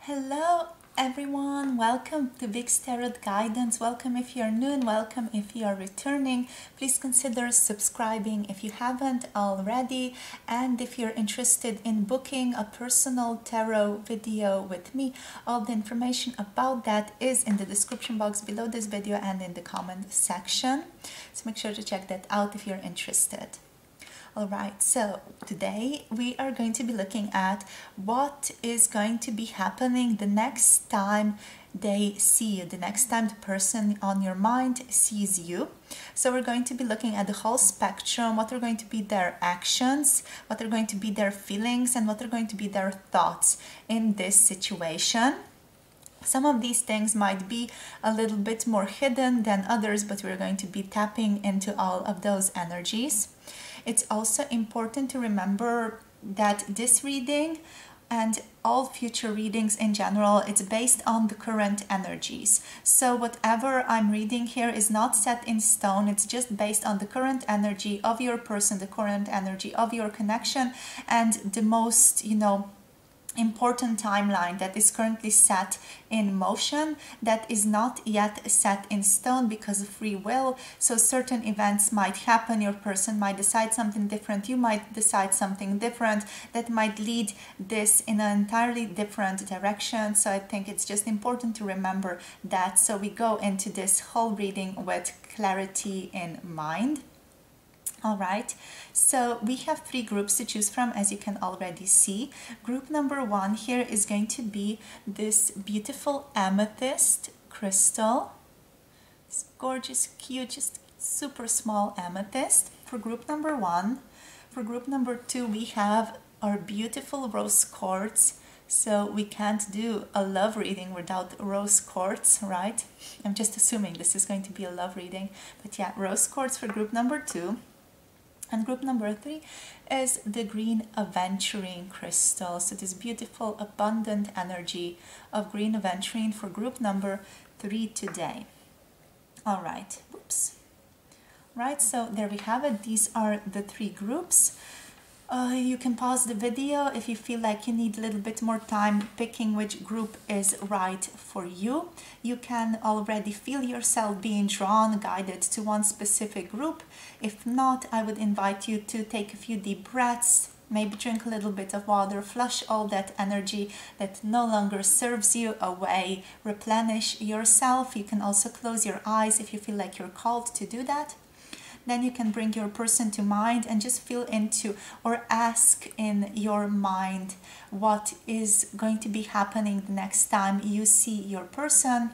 Hello everyone, welcome to Vic's Tarot Guidance. Welcome if you're new and welcome if you're returning. Please consider subscribing if you haven't already, and if you're interested in booking a personal tarot video with me, all the information about that is in the description box below this video and in the comment section, so make sure to check that out if you're interested. Alright, so today we are going to be looking at what is going to be happening the next time they see you, the next time the person on your mind sees you. So we're going to be looking at the whole spectrum, what are going to be their actions, what are going to be their feelings, and what are going to be their thoughts in this situation. Some of these things might be a little bit more hidden than others, but we're going to be tapping into all of those energies. It's also important to remember that this reading and all future readings in general, it's based on the current energies. So whatever I'm reading here is not set in stone. It's just based on the current energy of your person, the current energy of your connection, and the most, important timeline that is currently set in motion, that is not yet set in stone because of free will. So certain events might happen, your person might decide something different, you might decide something different that might lead this in an entirely different direction. So I think it's just important to remember that, so we go into this whole reading with clarity in mind. Alright, so we have three groups to choose from, as you can already see. Group number one here is going to be this beautiful amethyst crystal. It's gorgeous, cute, just super small amethyst for group number one. For group number two, we have our beautiful rose quartz. So we can't do a love reading without rose quartz, right? I'm just assuming this is going to be a love reading. But yeah, rose quartz for group number two. And group number three is the green Aventurine crystal. So this beautiful, abundant energy of green Aventurine for group number three today. All right, whoops. Right, so there we have it. These are the three groups. You can pause the video if you feel like you need a little bit more time picking which group is right for you. You can already feel yourself being drawn, guided to one specific group. If not, I would invite you to take a few deep breaths, maybe drink a little bit of water, flush all that energy that no longer serves you away, replenish yourself. You can also close your eyes if you feel like you're called to do that. Then you can bring your person to mind and just feel into or ask in your mind what is going to be happening the next time you see your person.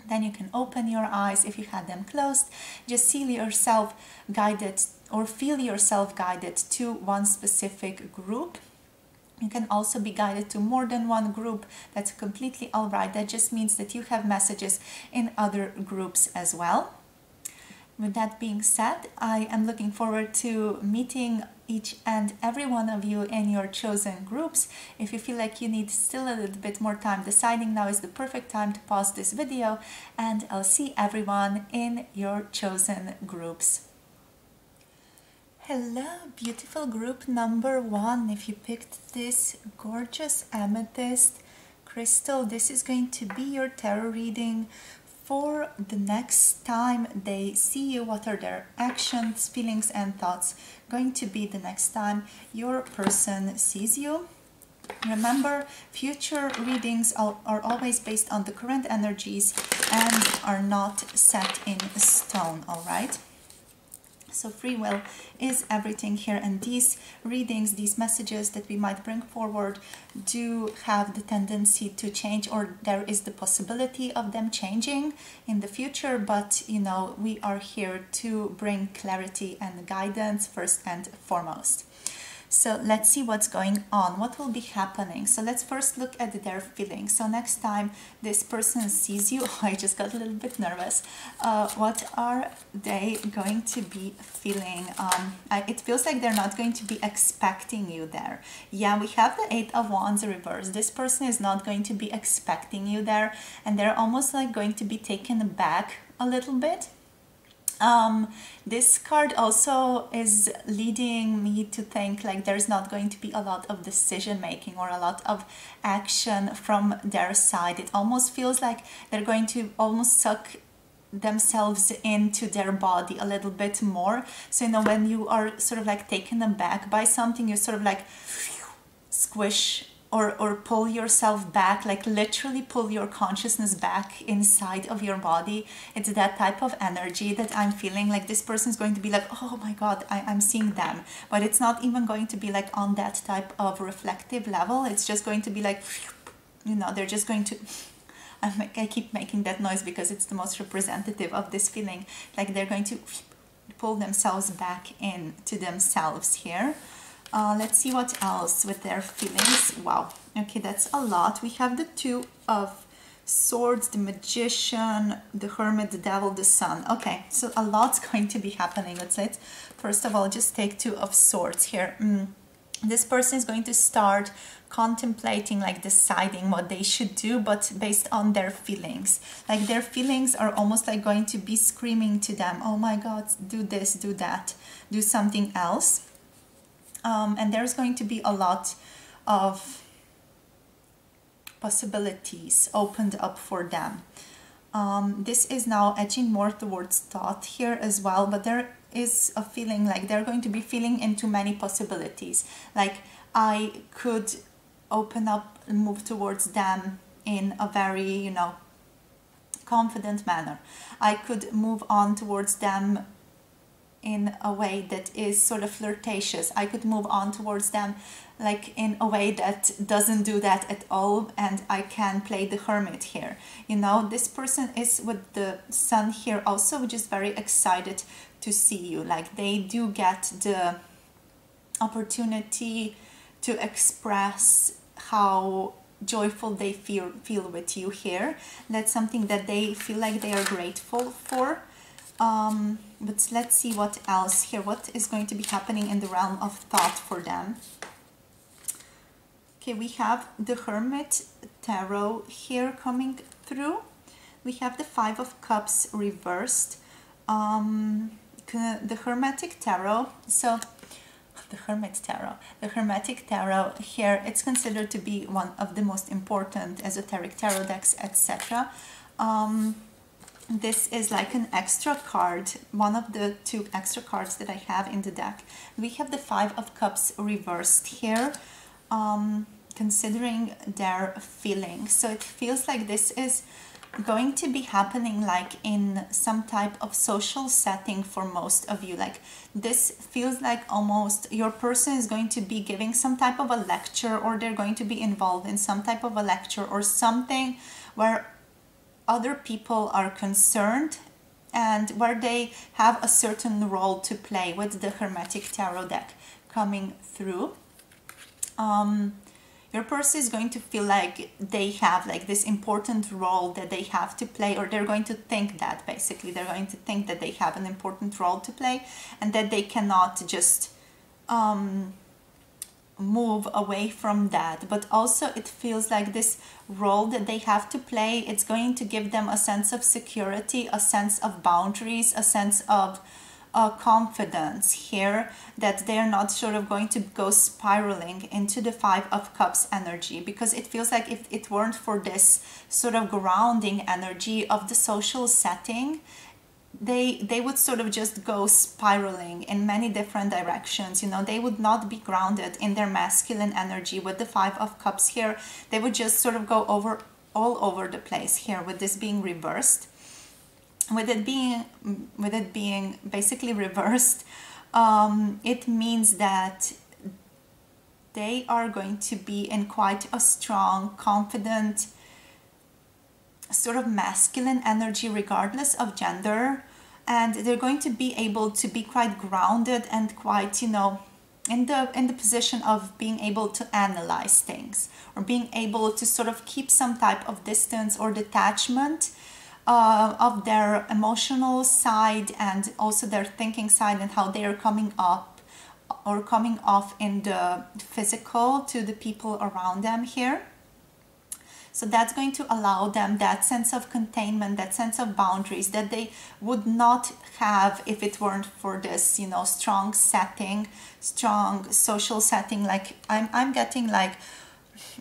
Then you can open your eyes if you had them closed. Just see yourself guided or feel yourself guided to one specific group. You can also be guided to more than one group. That's completely all right. That just means that you have messages in other groups as well. With that being said, I am looking forward to meeting each and every one of you in your chosen groups. If you feel like you need still a little bit more time deciding, now is the perfect time to pause this video, and I'll see everyone in your chosen groups. Hello, beautiful group number one. If you picked this gorgeous amethyst crystal, this is going to be your tarot reading for the next time they see you. What are their actions, feelings, and thoughts going to be the next time your person sees you? Remember, future readings are always based on the current energies and are not set in stone, all right? So free will is everything here, and these readings, these messages that we might bring forward do have the tendency to change, or there is the possibility of them changing in the future, but we are here to bring clarity and guidance first and foremost. So let's see what's going on, what will be happening. So let's first look at their feelings. So next time this person sees you, I just got a little bit nervous. What are they going to be feeling? It feels like they're not going to be expecting you there. Yeah, we have the Eight of Wands reversed. This person is not going to be expecting you there, and they're almost like going to be taken aback a little bit. This card also is leading me to think like there's not going to be a lot of decision making or a lot of action from their side. It almost feels like they're going to almost suck themselves into their body a little bit more. So, you know, when you are sort of like taken aback by something, you sort of like squish or pull yourself back, like literally pull your consciousness back inside of your body. It's that type of energy that I'm feeling. Like this person is going to be like, oh my God, I'm seeing them. But it's not even going to be like on that type of reflective level. It's just going to be like, you know, they're just going to... I keep making that noise because it's the most representative of this feeling. Like they're going to pull themselves back into themselves here. Let's see what else with their feelings. Wow. Okay, that's a lot. We have the Two of Swords, the Magician, the Hermit, the Devil, the Sun. Okay, so a lot's going to be happening. Let's first of all just take Two of Swords here. This person is going to start contemplating, like deciding what they should do, but based on their feelings. Like their feelings are almost like going to be screaming to them, oh my God, do this, do that, do something else. And there's going to be a lot of possibilities opened up for them. This is now edging more towards thought here as well, but there is a feeling like they're going to be feeling into many possibilities. Like I could open up and move towards them in a very, you know, confident manner. I could move on towards them in a way that is sort of flirtatious. I could move on towards them like in a way that doesn't do that at all, and I can play the hermit here. You know, this person is with the sun here also, which is very excited to see you. Like they do get the opportunity to express how joyful they feel with you here. That's something that they feel like they are grateful for. But let's see what else here. What is going to be happening in the realm of thought for them? Okay, we have the Hermit Tarot here coming through. We have the Five of Cups reversed. The Hermetic Tarot. So the Hermetic Tarot here, it's considered to be one of the most important esoteric tarot decks, etc. This is like an extra card, one of the two extra cards that I have in the deck. We have the Five of Cups reversed here, considering their feelings. So it feels like this is going to be happening like in some type of social setting for most of you. Like this feels like almost your person is going to be giving some type of a lecture, or they're going to be involved in some type of a lecture or something where other people are concerned and where they have a certain role to play with the Hermetic Tarot deck coming through. Your person is going to feel like they have like this important role that they have to play, or they're going to think that basically they're going to think that they have an important role to play and that they cannot just move away from that. But also it feels like this role that they have to play, it's going to give them a sense of security, a sense of boundaries, a sense of confidence here, that they're not sort of going to go spiraling into the Five of Cups energy, because it feels like if it weren't for this sort of grounding energy of the social setting, they would sort of just go spiraling in many different directions. You know, they would not be grounded in their masculine energy with the Five of Cups here. They would just sort of go all over the place here with this being reversed. With it being basically reversed, it means that they are going to be in quite a strong, confident, sort of masculine energy regardless of gender, and they're going to be able to be quite grounded and quite, you know, in the position of being able to analyze things, or being able to sort of keep some type of distance or detachment of their emotional side and also their thinking side, and how they are coming up or coming off in the physical to the people around them here. So that's going to allow them that sense of containment, that sense of boundaries that they would not have if it weren't for this, you know, strong setting, strong social setting. Like I'm getting like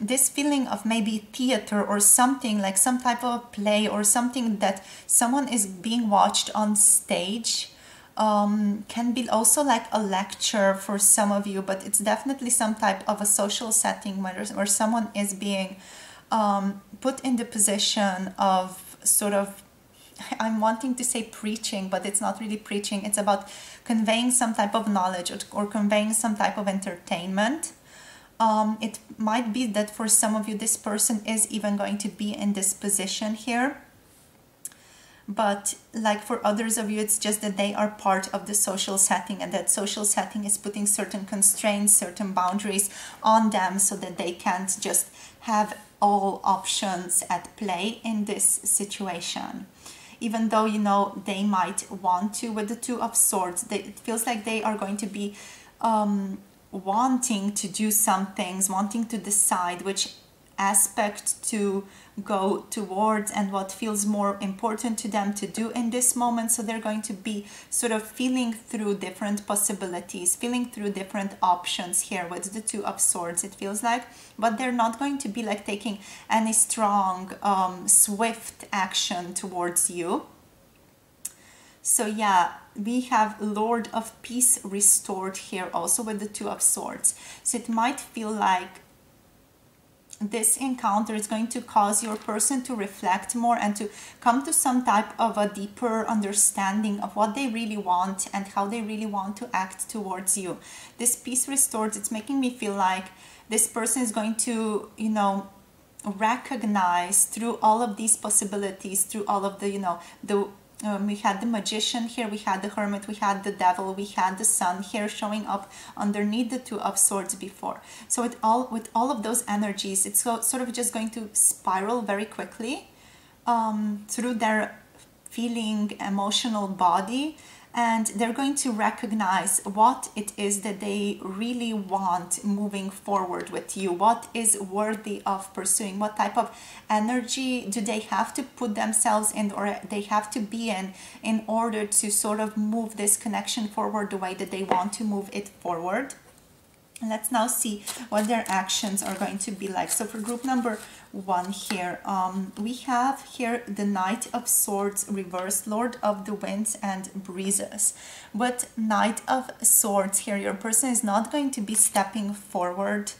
this feeling of maybe theater or something, like some type of play or something that someone is being watched on stage. Can be also like a lecture for some of you, but it's definitely some type of a social setting where someone is being put in the position of sort of, I'm wanting to say preaching, but it's not really preaching. It's about conveying some type of knowledge or conveying some type of entertainment. It might be that for some of you, this person is even going to be in this position here. But like for others of you, it's just that they are part of the social setting, and that social setting is putting certain constraints, certain boundaries on them so that they can't just have all options at play in this situation. Even though, you know, they might want to. With the Two of Swords, it feels like they are going to be wanting to do some things, wanting to decide which aspect to go towards and what feels more important to them to do in this moment. So they're going to be sort of feeling through different possibilities, feeling through different options here with the Two of Swords, it feels like. But they're not going to be like taking any strong swift action towards you. So yeah, we have Lord of Peace restored here also with the Two of Swords. So it might feel like this encounter is going to cause your person to reflect more and to come to some type of a deeper understanding of what they really want and how they really want to act towards you. This Peace restored, it's making me feel like this person is going to, you know, recognize through all of these possibilities, through all of the, you know, we had the Magician here, we had the Hermit, we had the Devil, we had the Sun here showing up underneath the Two of Swords before. So with all of those energies, it's sort of just going to spiral very quickly through their feeling, emotional body, and they're going to recognize what it is that they really want moving forward with you, what is worthy of pursuing, what type of energy do they have to put themselves in or they have to be in order to sort of move this connection forward the way that they want to move it forward. Let's now see what their actions are going to be like. So for group number 1 here, we have here the Knight of Swords reversed, Lord of the Winds and Breezes. With Knight of Swords here, your person is not going to be stepping forward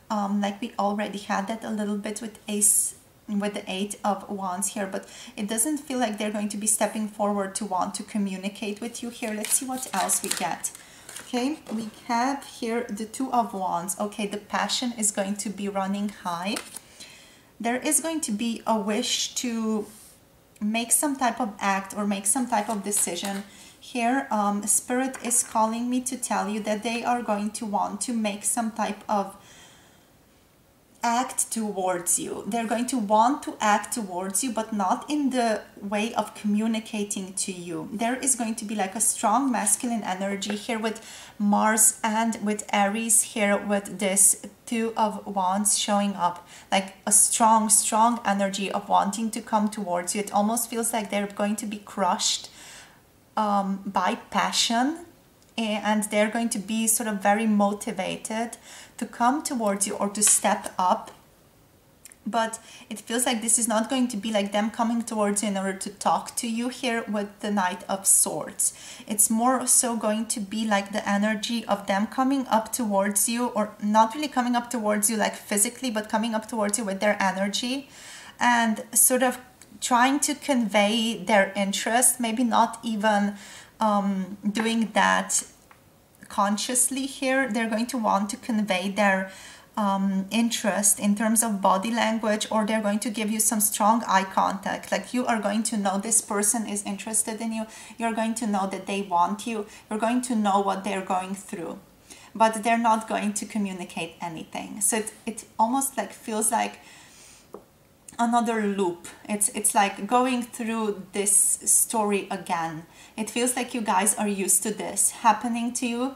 like we already had that a little bit with the Eight of Wands here, but it doesn't feel like they're going to be stepping forward to want to communicate with you here. Let's see what else we get. Okay, we have here the Two of Wands. Okay, the passion is going to be running high. There is going to be a wish to make some type of act or make some type of decision. Here, Spirit is calling me to tell you that they are going to want to make some type of act towards you. They're going to want to act towards you, but not in the way of communicating to you. There is going to be like a strong masculine energy here with Mars and with Aries here with this Two of Wands showing up, like a strong energy of wanting to come towards you. It almost feels like they're going to be crushed by passion, and they're going to be sort of very motivated to come towards you or to step up. But it feels like this is not going to be like them coming towards you in order to talk to you here with the Knight of Swords. It's more so going to be like the energy of them coming up towards you, or not really coming up towards you like physically, but coming up towards you with their energy and sort of trying to convey their interest, maybe not even doing that consciously here. They're going to want to convey their interest in terms of body language, or they're going to give you some strong eye contact. Like you are going to know this person is interested in you. You're going to know that they want you. You're going to know what they're going through, but they're not going to communicate anything. So it almost like feels like another loop. It's like going through this story again. It feels like you guys are used to this happening to you,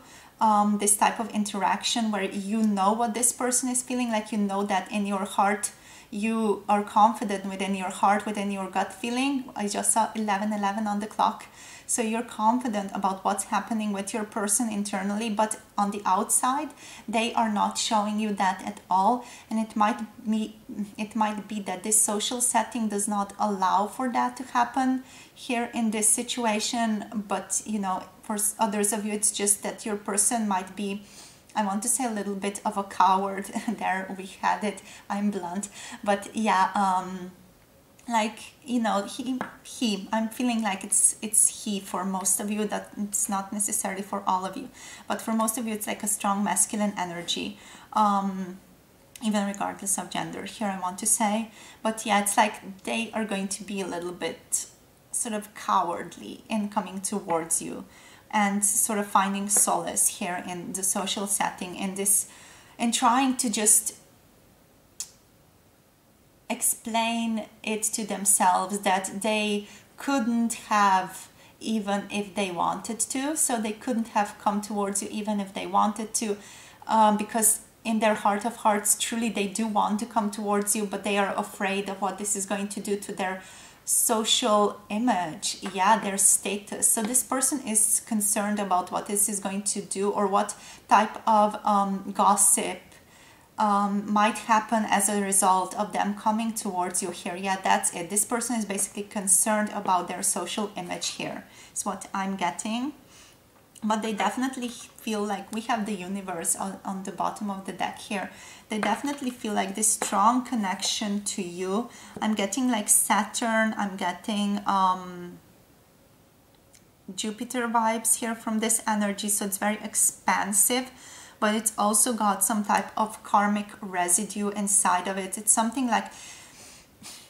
this type of interaction where you know what this person is feeling, like you know that in your heart you are confident within your heart, within your gut feeling. I just saw 11:11 on the clock. So you're confident about what's happening with your person internally, but on the outside, they are not showing you that at all. And it might be that this social setting does not allow for that to happen here in this situation. But you know, for others of you, it's just that your person might be, I want to say, a little bit of a coward. There we had it. I'm blunt, but yeah, like, you know, he I'm feeling like it's he for most of you. That it's not necessarily for all of you, but for most of you it's like a strong masculine energy, even regardless of gender here, I want to say. But yeah, it's like they are going to be a little bit sort of cowardly in coming towards you and sort of finding solace here in the social setting, in this, in trying to just explain it to themselves that they couldn't have, even if they wanted to. So they couldn't have come towards you even if they wanted to, because in their heart of hearts, truly they do want to come towards you, but they are afraid of what this is going to do to their social image, yeah, their status. So this person is concerned about what this is going to do, or what type of gossip might happen as a result of them coming towards you here. Yeah, that's it. This person is basically concerned about their social image here, is what I'm getting. But they definitely feel like, we have the universe on the bottom of the deck here. They definitely feel like this strong connection to you. I'm getting like Saturn, I'm getting Jupiter vibes here from this energy. So it's very expansive, but it's also got some type of karmic residue inside of it. It's something like,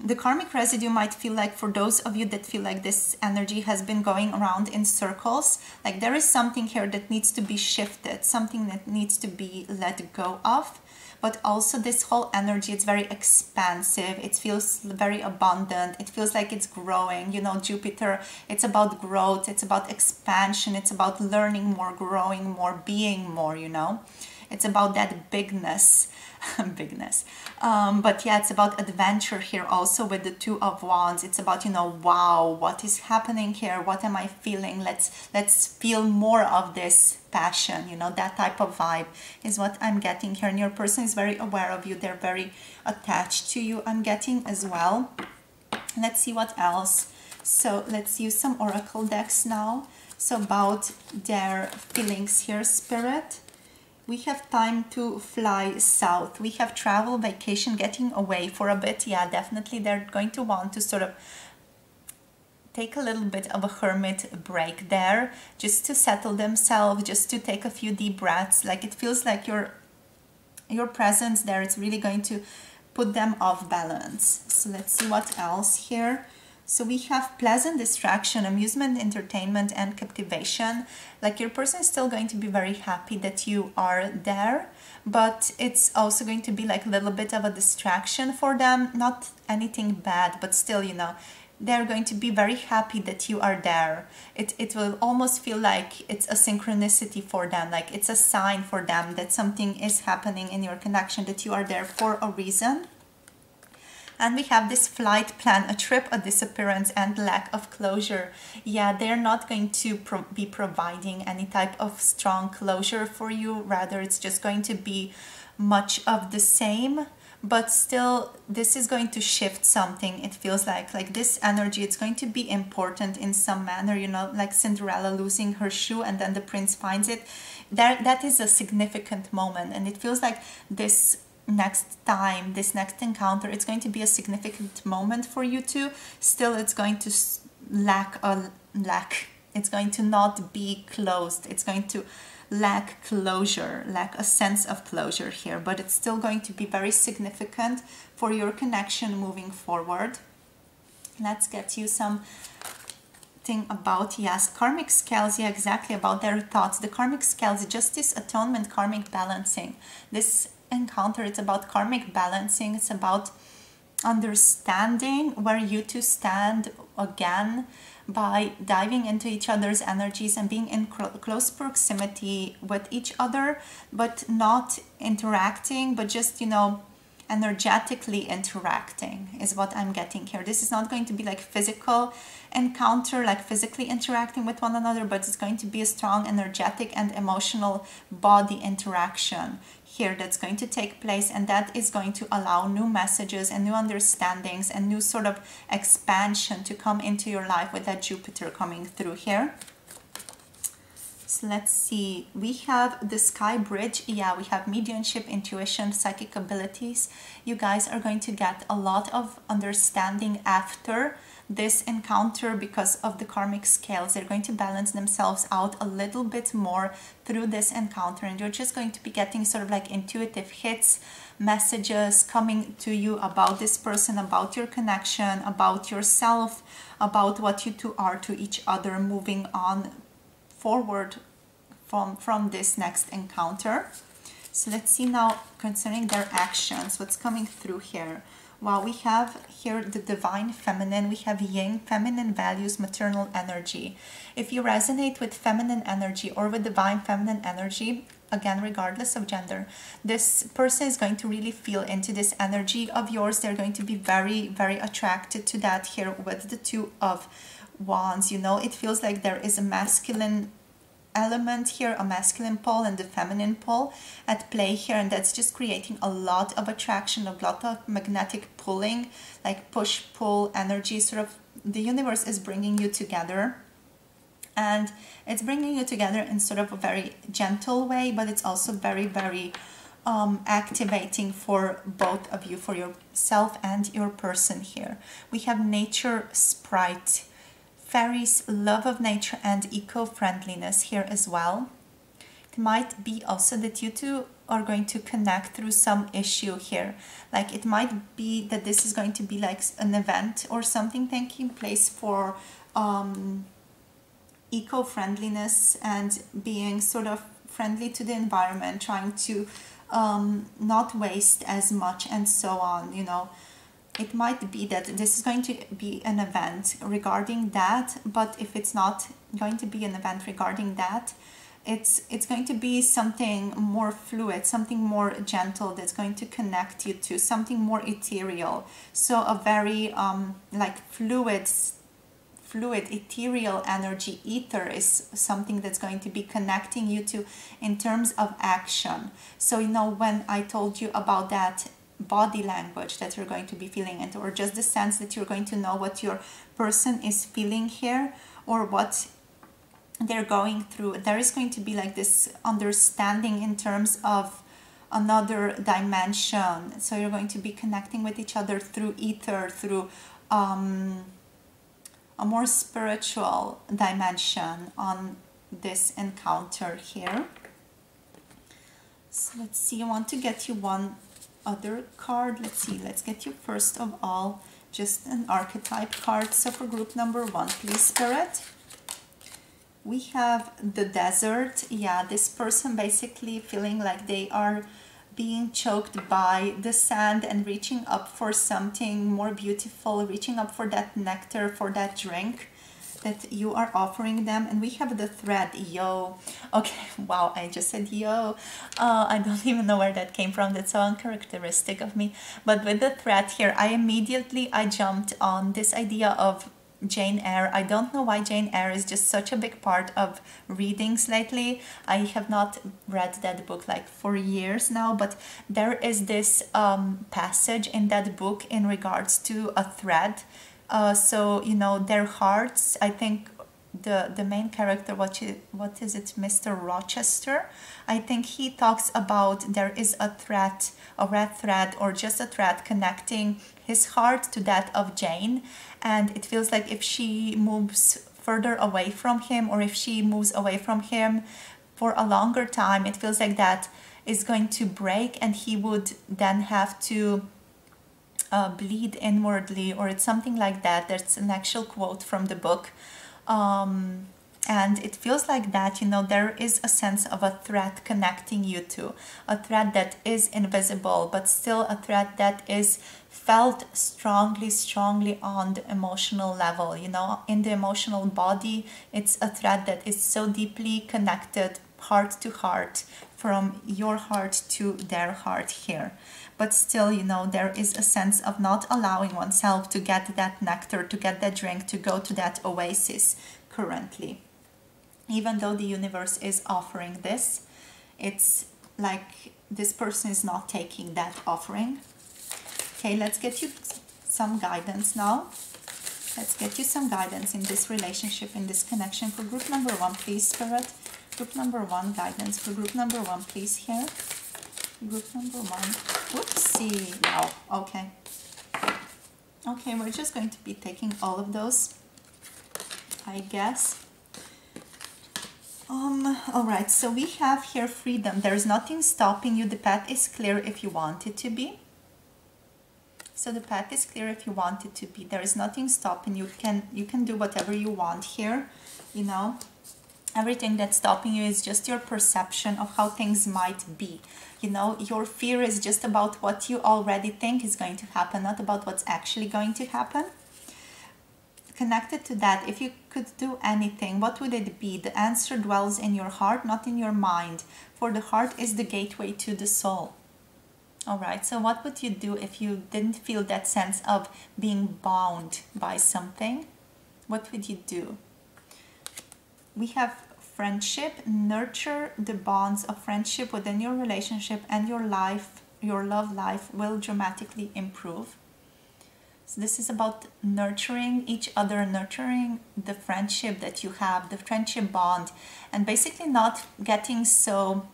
the karmic residue might feel like, for those of you that feel like this energy has been going around in circles, like there is something here that needs to be shifted, something that needs to be let go of. But also this whole energy, it's very expansive, it feels very abundant, it feels like it's growing. You know, Jupiter, it's about growth, it's about expansion, it's about learning more, growing more, being more, you know. It's about that bigness. But yeah, it's about adventure here also with the Two of Wands. It's about, you know, wow, what is happening here? What am I feeling? Let's feel more of this passion, you know, that type of vibe is what I'm getting here. And your person is very aware of you. They're very attached to you, I'm getting as well. Let's see what else. So let's use some oracle decks now. So about their feelings here, Spirit. We have time to fly south. We have travel, vacation, getting away for a bit. Yeah, definitely they're going to want to sort of take a little bit of a hermit break there, just to settle themselves, just to take a few deep breaths. Like it feels like your presence there, it's really going to put them off balance. So let's see what else here. So we have pleasant distraction, amusement, entertainment, and captivation. Like your person is still going to be very happy that you are there, but it's also going to be like a little bit of a distraction for them. Not anything bad, but still, you know, they're going to be very happy that you are there. It will almost feel like it's a synchronicity for them, like it's a sign for them that something is happening in your connection, that you are there for a reason. And we have this flight plan, a trip, a disappearance, and lack of closure. Yeah, they're not going to be providing any type of strong closure for you. Rather, it's just going to be much of the same. But still, this is going to shift something. It feels like this energy, it's going to be important in some manner. You know, like Cinderella losing her shoe and then the prince finds it. That is a significant moment. And it feels like this next time, this next encounter, it's going to be a significant moment for you two. Still, it's going to lack, it's going to not be closed, it's going to lack closure, lack a sense of closure here, but it's still going to be very significant for your connection moving forward. Let's get you some thing about, yes, karmic scales. Yeah, exactly, about their thoughts. The karmic scales, justice, atonement, karmic balancing. This encounter, it's about karmic balancing. It's about understanding where you two stand again by diving into each other's energies and being in close proximity with each other, but not interacting, but just, you know, energetically interacting is what I'm getting here. This is not going to be like physical encounter, like physically interacting with one another, but it's going to be a strong energetic and emotional body interaction here that's going to take place, and that is going to allow new messages and new understandings and new sort of expansion to come into your life with that Jupiter coming through here. So let's see, we have the Sky Bridge. Yeah, we have mediumship, intuition, psychic abilities. You guys are going to get a lot of understanding after this encounter because of the karmic scales. They're going to balance themselves out a little bit more through this encounter, and you're just going to be getting sort of like intuitive hits, messages coming to you about this person, about your connection, about yourself, about what you two are to each other, moving on forward from this next encounter. So let's see now concerning their actions, what's coming through here. Well, we have here the divine feminine, we have yin, feminine values, maternal energy. If you resonate with feminine energy or with divine feminine energy, again, regardless of gender, this person is going to really feel into this energy of yours. They're going to be very, very attracted to that here with the Two of Wands. You know, it feels like there is a masculine element here, a masculine pole and the feminine pole at play here, and that's just creating a lot of attraction, a lot of magnetic pulling, like push-pull energy. Sort of the universe is bringing you together, and it's bringing you together in sort of a very gentle way, but it's also very, very activating for both of you, for yourself and your person here. We have nature sprite, fairies, love of nature, and eco-friendliness here as well. It might be also that you two are going to connect through some issue here. Like it might be that this is going to be like an event or something taking place for eco-friendliness and being sort of friendly to the environment, trying to not waste as much and so on, you know. It might be that this is going to be an event regarding that, but if it's not going to be an event regarding that, it's going to be something more fluid, something more gentle that's going to connect you to something more ethereal. So a very like fluid ethereal energy, ether, is something that's going to be connecting you to in terms of action. So you know, when I told you about that body language that you're going to be feeling into, or just the sense that you're going to know what your person is feeling here or what they're going through, there is going to be like this understanding in terms of another dimension. So you're going to be connecting with each other through ether, through a more spiritual dimension on this encounter here. So let's see, I want to get you one other card. Let's see, let's get you first of all just an archetype card. So for group number 1, please, Spirit. We have the desert. Yeah, this person basically feeling like they are being choked by the sand and reaching up for something more beautiful, reaching up for that nectar, for that drink that you are offering them. And we have the thread, yo. Okay, wow, I just said yo. I don't even know where that came from. That's so uncharacteristic of me. But with the thread here, I jumped on this idea of Jane Eyre. I don't know why Jane Eyre is just such a big part of readings lately. I have not read that book like for years now, but there is this passage in that book in regards to a thread. So you know, their hearts, I think the main character, what is it, Mr. Rochester, I think he talks about there is a thread, a red thread, or just a thread connecting his heart to that of Jane, and it feels like if she moves further away from him, or if she moves away from him for a longer time, it feels like that is going to break, and he would then have to bleed inwardly, or it's something like that. That's an actual quote from the book. And it feels like that, you know, there is a sense of a thread connecting you to, a thread that is invisible, but still a thread that is felt strongly on the emotional level, you know, in the emotional body. It's a thread that is so deeply connected, heart to heart, from your heart to their heart here. but still, you know, there is a sense of not allowing oneself to get that nectar, to get that drink, to go to that oasis currently. Even though the universe is offering this, it's like this person is not taking that offering. Okay, let's get you some guidance now. Let's get you some guidance in this relationship, in this connection for group number 1, please, Spirit. Group number 1, guidance for group number 1, please, here. Group number 1. Whoopsie. Wow. Okay. Okay, we're just going to be taking all of those, I guess. All right, so we have here freedom. There is nothing stopping you. The path is clear if you want it to be. So the path is clear if you want it to be. There is nothing stopping you. You can do whatever you want here, you know. Everything that's stopping you is just your perception of how things might be. You know, your fear is just about what you already think is going to happen, not about what's actually going to happen. Connected to that, if you could do anything, what would it be? The answer dwells in your heart, not in your mind. For the heart is the gateway to the soul. All right, so what would you do if you didn't feel that sense of being bound by something? What would you do? We have friendship. Nurture the bonds of friendship within your relationship, and your life, your love life will dramatically improve. So this is about nurturing each other, nurturing the friendship that you have, the friendship bond, and basically not getting so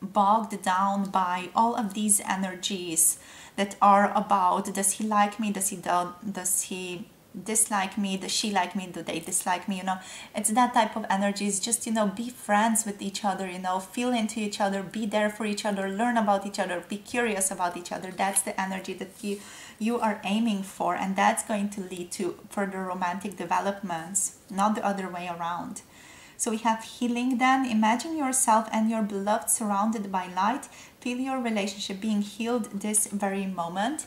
bogged down by all of these energies that are about, does he like me, does he dislike me, does she like me, do they dislike me, you know. It's that type of energies. Just, you know, be friends with each other, you know, feel into each other, be there for each other, learn about each other, be curious about each other. That's the energy that you are aiming for, and that's going to lead to further romantic developments, not the other way around. So we have healing then. Imagine yourself and your beloved surrounded by light. Feel your relationship being healed this very moment.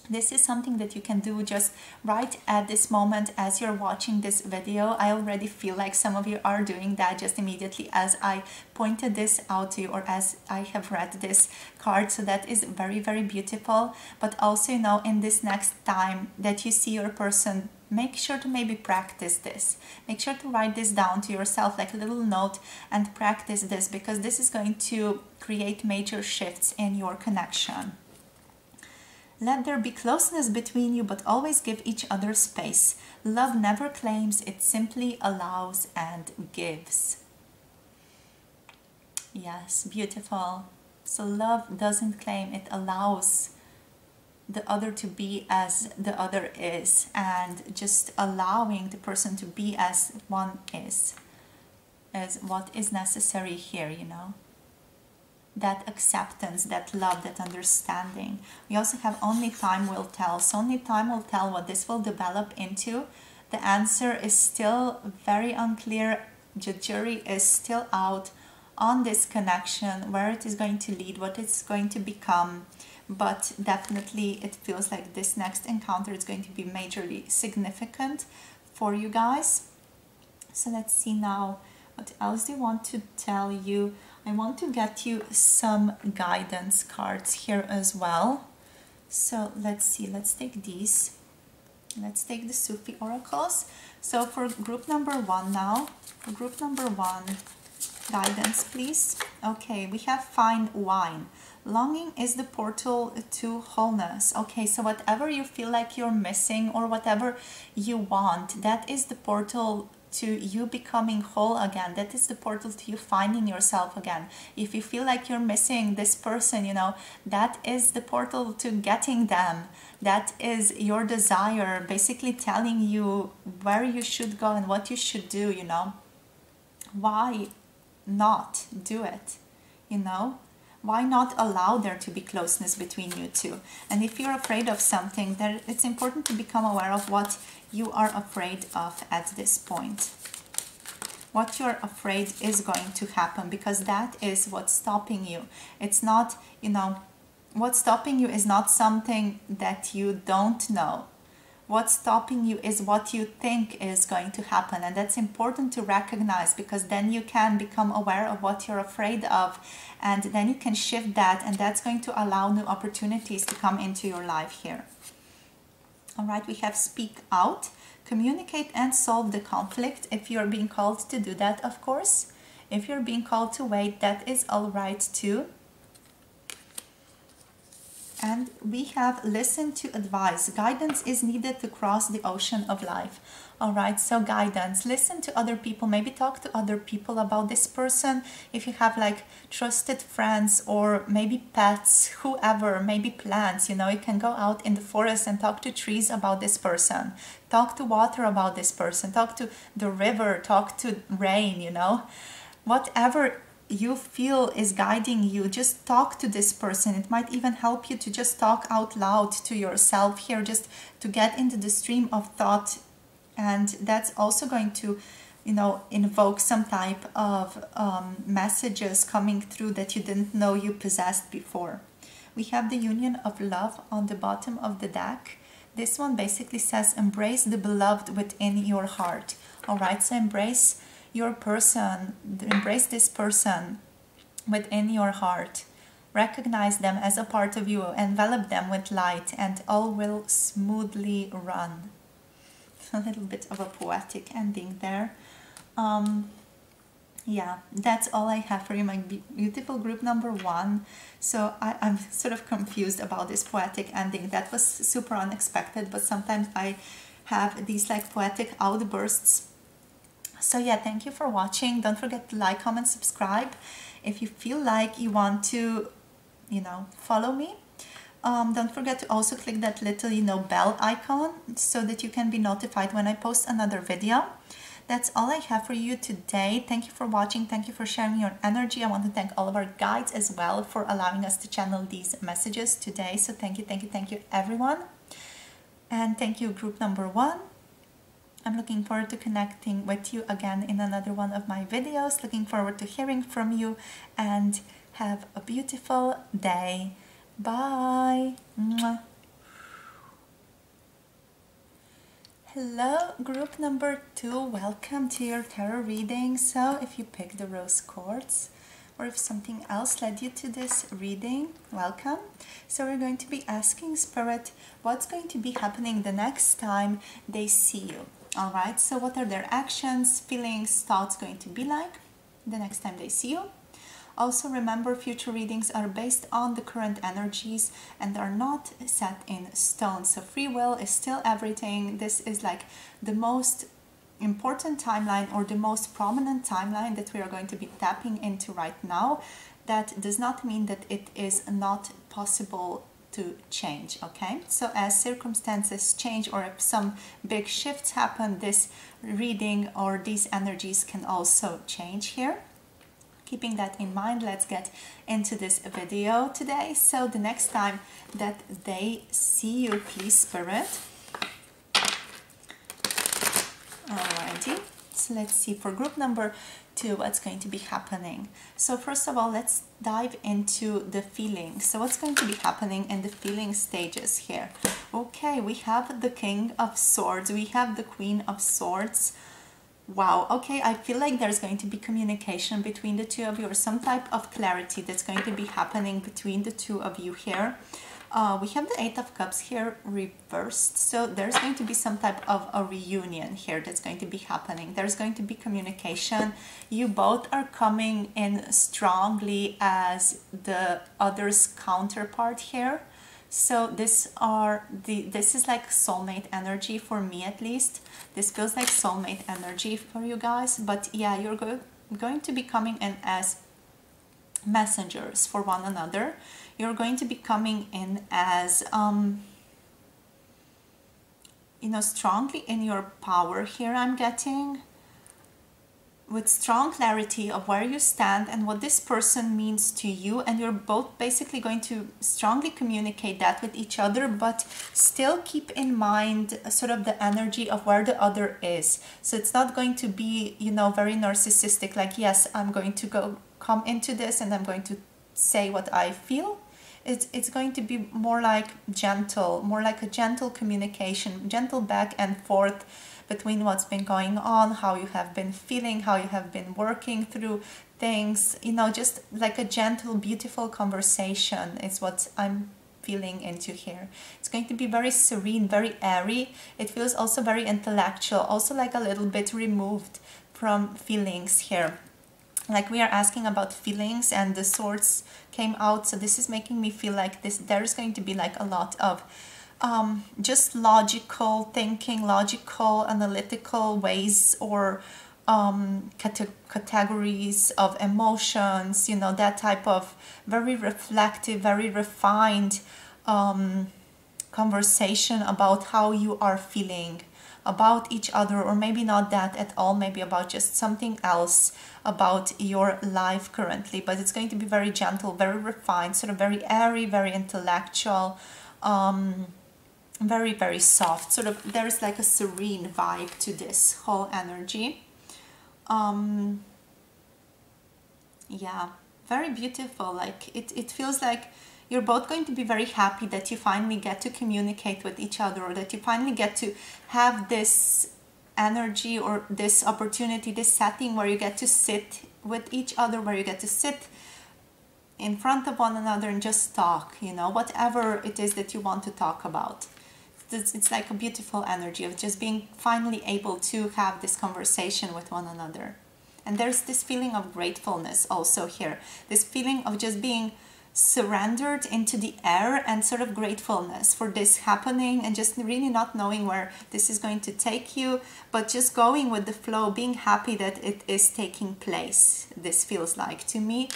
This is something that you can do just right at this moment as you're watching this video. I already feel like some of you are doing that just immediately as I pointed this out to you, or as I have read this card. So that is very, very beautiful. But also, you know, in this next time that you see your person, make sure to maybe practice this. Make sure to write this down to yourself like a little note and practice this, because this is going to create major shifts in your connection. Let there be closeness between you, but always give each other space. Love never claims, it simply allows and gives. Yes, beautiful. So love doesn't claim, it allows the other to be as the other is, and just allowing the person to be as one is what is necessary here, you know. That acceptance, that love, that understanding. We also have only time will tell. So only time will tell what this will develop into. The answer is still very unclear. The jury is still out on this connection, where it is going to lead, what it's going to become. But definitely it feels like this next encounter is going to be majorly significant for you guys. So let's see now, what else do you want to tell you? I want to get you some guidance cards here as well. So let's see, let's take these. Let's take the Sufi oracles. So for group number 1 now, for group number 1, guidance please. Okay, we have fine wine. Longing is the portal to wholeness. Okay, so whatever you feel like you're missing, or whatever you want, that is the portal to you becoming whole again. That is the portal to you finding yourself again. If you feel like you're missing this person, you know, that is the portal to getting them. That is your desire basically telling you where you should go and what you should do, you know. Why not do it, you know? Why not allow there to be closeness between you two? And if you're afraid of something, then it's important to become aware of what you are afraid of at this point. What you're afraid is going to happen, because that is what's stopping you. It's not, you know, what's stopping you is not something that you don't know. What's stopping you is what you think is going to happen. And that's important to recognize, because then you can become aware of what you're afraid of, and then you can shift that, and that's going to allow new opportunities to come into your life here. All right, we have speak out, communicate and solve the conflict if you're being called to do that, of course. If you're being called to wait, that is all right too. And we have listen to advice. Guidance is needed to cross the ocean of life. All right, so guidance, listen to other people, maybe talk to other people about this person. If you have like trusted friends or maybe pets, whoever, maybe plants, you know, you can go out in the forest and talk to trees about this person. Talk to water about this person. Talk to the river, talk to rain, you know. Whatever you feel is guiding you, just talk to this person. It might even help you to just talk out loud to yourself here, just to get into the stream of thought. And that's also going to, you know, invoke some type of messages coming through that you didn't know you possessed before. We have the Union of Love on the bottom of the deck. This one basically says, embrace the beloved within your heart. All right, so embrace your person, embrace this person within your heart. Recognize them as a part of you, envelop them with light, and all will smoothly run. A little bit of a poetic ending there. Yeah, that's all I have for you, my beautiful group number 1. So I'm sort of confused about this poetic ending. That was super unexpected, but sometimes I have these like poetic outbursts. So yeah, thank you for watching. Don't forget to like, comment, subscribe. If you feel like you want to, you know, follow me, don't forget to also click that little, you know, bell icon so that you can be notified when I post another video. That's all I have for you today. Thank you for watching. Thank you for sharing your energy. I want to thank all of our guides as well for allowing us to channel these messages today. So thank you, everyone. And thank you, group number 1. I'm looking forward to connecting with you again in another one of my videos. Looking forward to hearing from you, and have a beautiful day. Bye. Mwah. Hello, group number 2. Welcome to your tarot reading. So if you picked the rose quartz, or if something else led you to this reading, welcome. So we're going to be asking Spirit what's going to be happening the next time they see you. All right, so what are their actions, feelings, thoughts going to be like the next time they see you? Also remember, future readings are based on the current energies and are not set in stone. So free will is still everything. This is like the most important timeline, or the most prominent timeline that we are going to be tapping into right now. That does not mean that it is not possible to change, okay? So as circumstances change, or if some big shifts happen, this reading or these energies can also change here. Keeping that in mind, let's get into this video today. So the next time that they see you, please, Spirit. Alrighty, so let's see for group number 2 what's going to be happening. So first of all, let's dive into the feelings. So what's going to be happening in the feeling stages here? Okay, we have the King of Swords, we have the Queen of Swords. Wow, okay, I feel like there's going to be communication between the two of you, or some type of clarity that's going to be happening between the two of you here. We have the 8 of Cups here reversed, so there's going to be some type of a reunion here that's going to be happening. There's going to be communication. You both are coming in strongly as the other's counterpart here. So this is like soulmate energy for me, at least. This feels like soulmate energy for you guys. But yeah, you're going to be coming in as messengers for one another. You're going to be coming in as you know, strongly in your power here, I'm getting, with strong clarity of where you stand and what this person means to you, and you're both basically going to strongly communicate that with each other, but still keep in mind sort of the energy of where the other is. So it's not going to be, you know, very narcissistic, like, yes, I'm going to come into this and I'm going to say what I feel. it's going to be more like gentle, more like a gentle communication, gentle back and forth between what's been going on, how you have been feeling, how you have been working through things, you know, just like a gentle, beautiful conversation is what I'm feeling into here. It's going to be very serene, very airy. It feels also very intellectual, also like a little bit removed from feelings here. Like we are asking about feelings and the swords came out, so this is making me feel like there's going to be like a lot of just logical thinking, logical, analytical ways, or categories of emotions, you know, that type of very reflective, very refined conversation about how you are feeling about each other, or maybe not that at all, maybe about just something else about your life currently. But it's going to be very gentle, very refined, sort of very airy, very intellectual, very, very soft. Sort of there's like a serene vibe to this whole energy. Yeah, very beautiful. Like it feels like you're both going to be very happy that you finally get to communicate with each other, or that you finally get to have this energy or this opportunity, this setting where you get to sit with each other, where you get to sit in front of one another and just talk, you know, whatever it is that you want to talk about. It's like a beautiful energy of just being finally able to have this conversation with one another. And there's this feeling of gratefulness also here, this feeling of just being surrendered into the air, and sort of gratefulness for this happening, and just really not knowing where this is going to take you, but just going with the flow, being happy that it is taking place. This feels like to me.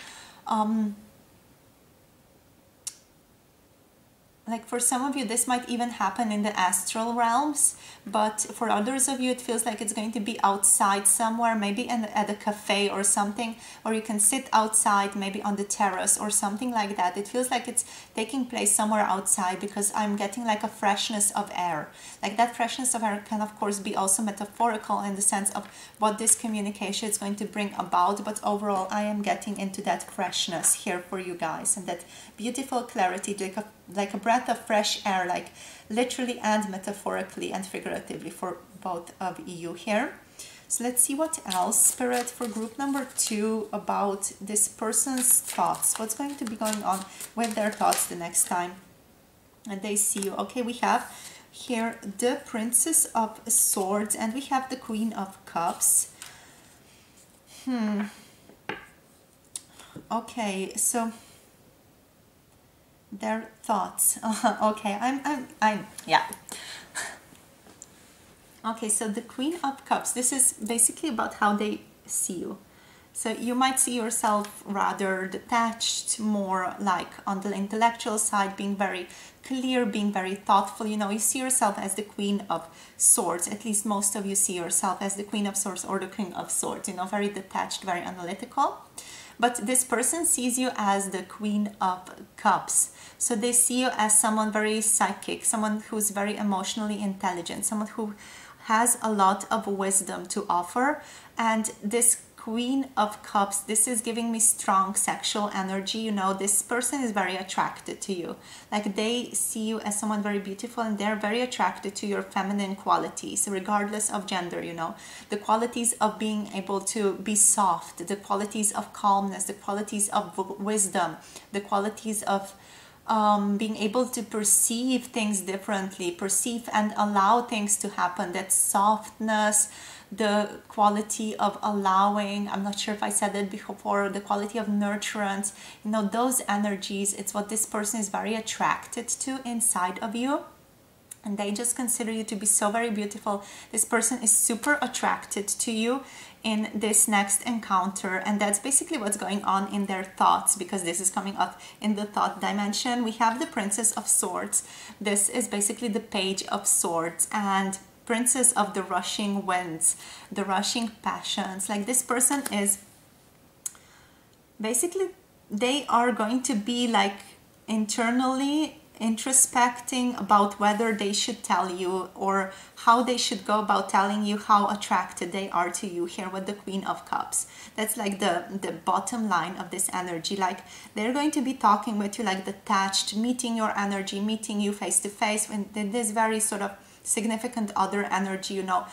Like for some of you, this might even happen in the astral realms, but for others of you, it feels like it's going to be outside somewhere, maybe at a cafe or something, or you can sit outside, maybe on the terrace or something like that. It feels like it's taking place somewhere outside, because I'm getting like a freshness of air. Like that freshness of air can of course be also metaphorical in the sense of what this communication is going to bring about, but overall I am getting into that freshness here for you guys, and that beautiful clarity, like a breath of fresh air, like literally and metaphorically and figuratively for both of you here. So let's see what else, Spirit, for group number 2 about this person's thoughts. What's going to be going on with their thoughts the next time and they see you? Okay, we have here the Princess of Swords, and we have the Queen of Cups. Okay, so their thoughts. Okay, yeah. Okay, so the Queen of Cups, this is basically about how they see you. So you might see yourself rather detached, more like on the intellectual side, being very clear, being very thoughtful. You know, you see yourself as the Queen of Swords. At least most of you see yourself as the Queen of Swords or the King of Swords, you know, very detached, very analytical. But this person sees you as the Queen of Cups. So they see you as someone very psychic, someone who's very emotionally intelligent, someone who has a lot of wisdom to offer. And this Queen of Cups, this is giving me strong sexual energy. You know, this person is very attracted to you. Like they see you as someone very beautiful, and they're very attracted to your feminine qualities, regardless of gender, you know. The qualities of being able to be soft, the qualities of calmness, the qualities of wisdom, the qualities of being able to perceive things differently, perceive and allow things to happen, that softness, the quality of allowing, I'm not sure if I said it before, the quality of nurturance, you know, those energies, it's what this person is very attracted to inside of you. And they just consider you to be so very beautiful. This person is super attracted to you in this next encounter, and that's basically what's going on in their thoughts, because this is coming up in the thought dimension. We have the Princess of Swords. This is basically the Page of Swords and Princess of the rushing winds, the rushing passions. Like this person is basically, they are going to be like internally introspecting about whether they should tell you or how they should go about telling you how attracted they are to you here with the Queen of Cups. That's like the bottom line of this energy. Like they're going to be talking with you like detached, meeting your energy, meeting you face to face in this very sort of significant other energy, you know.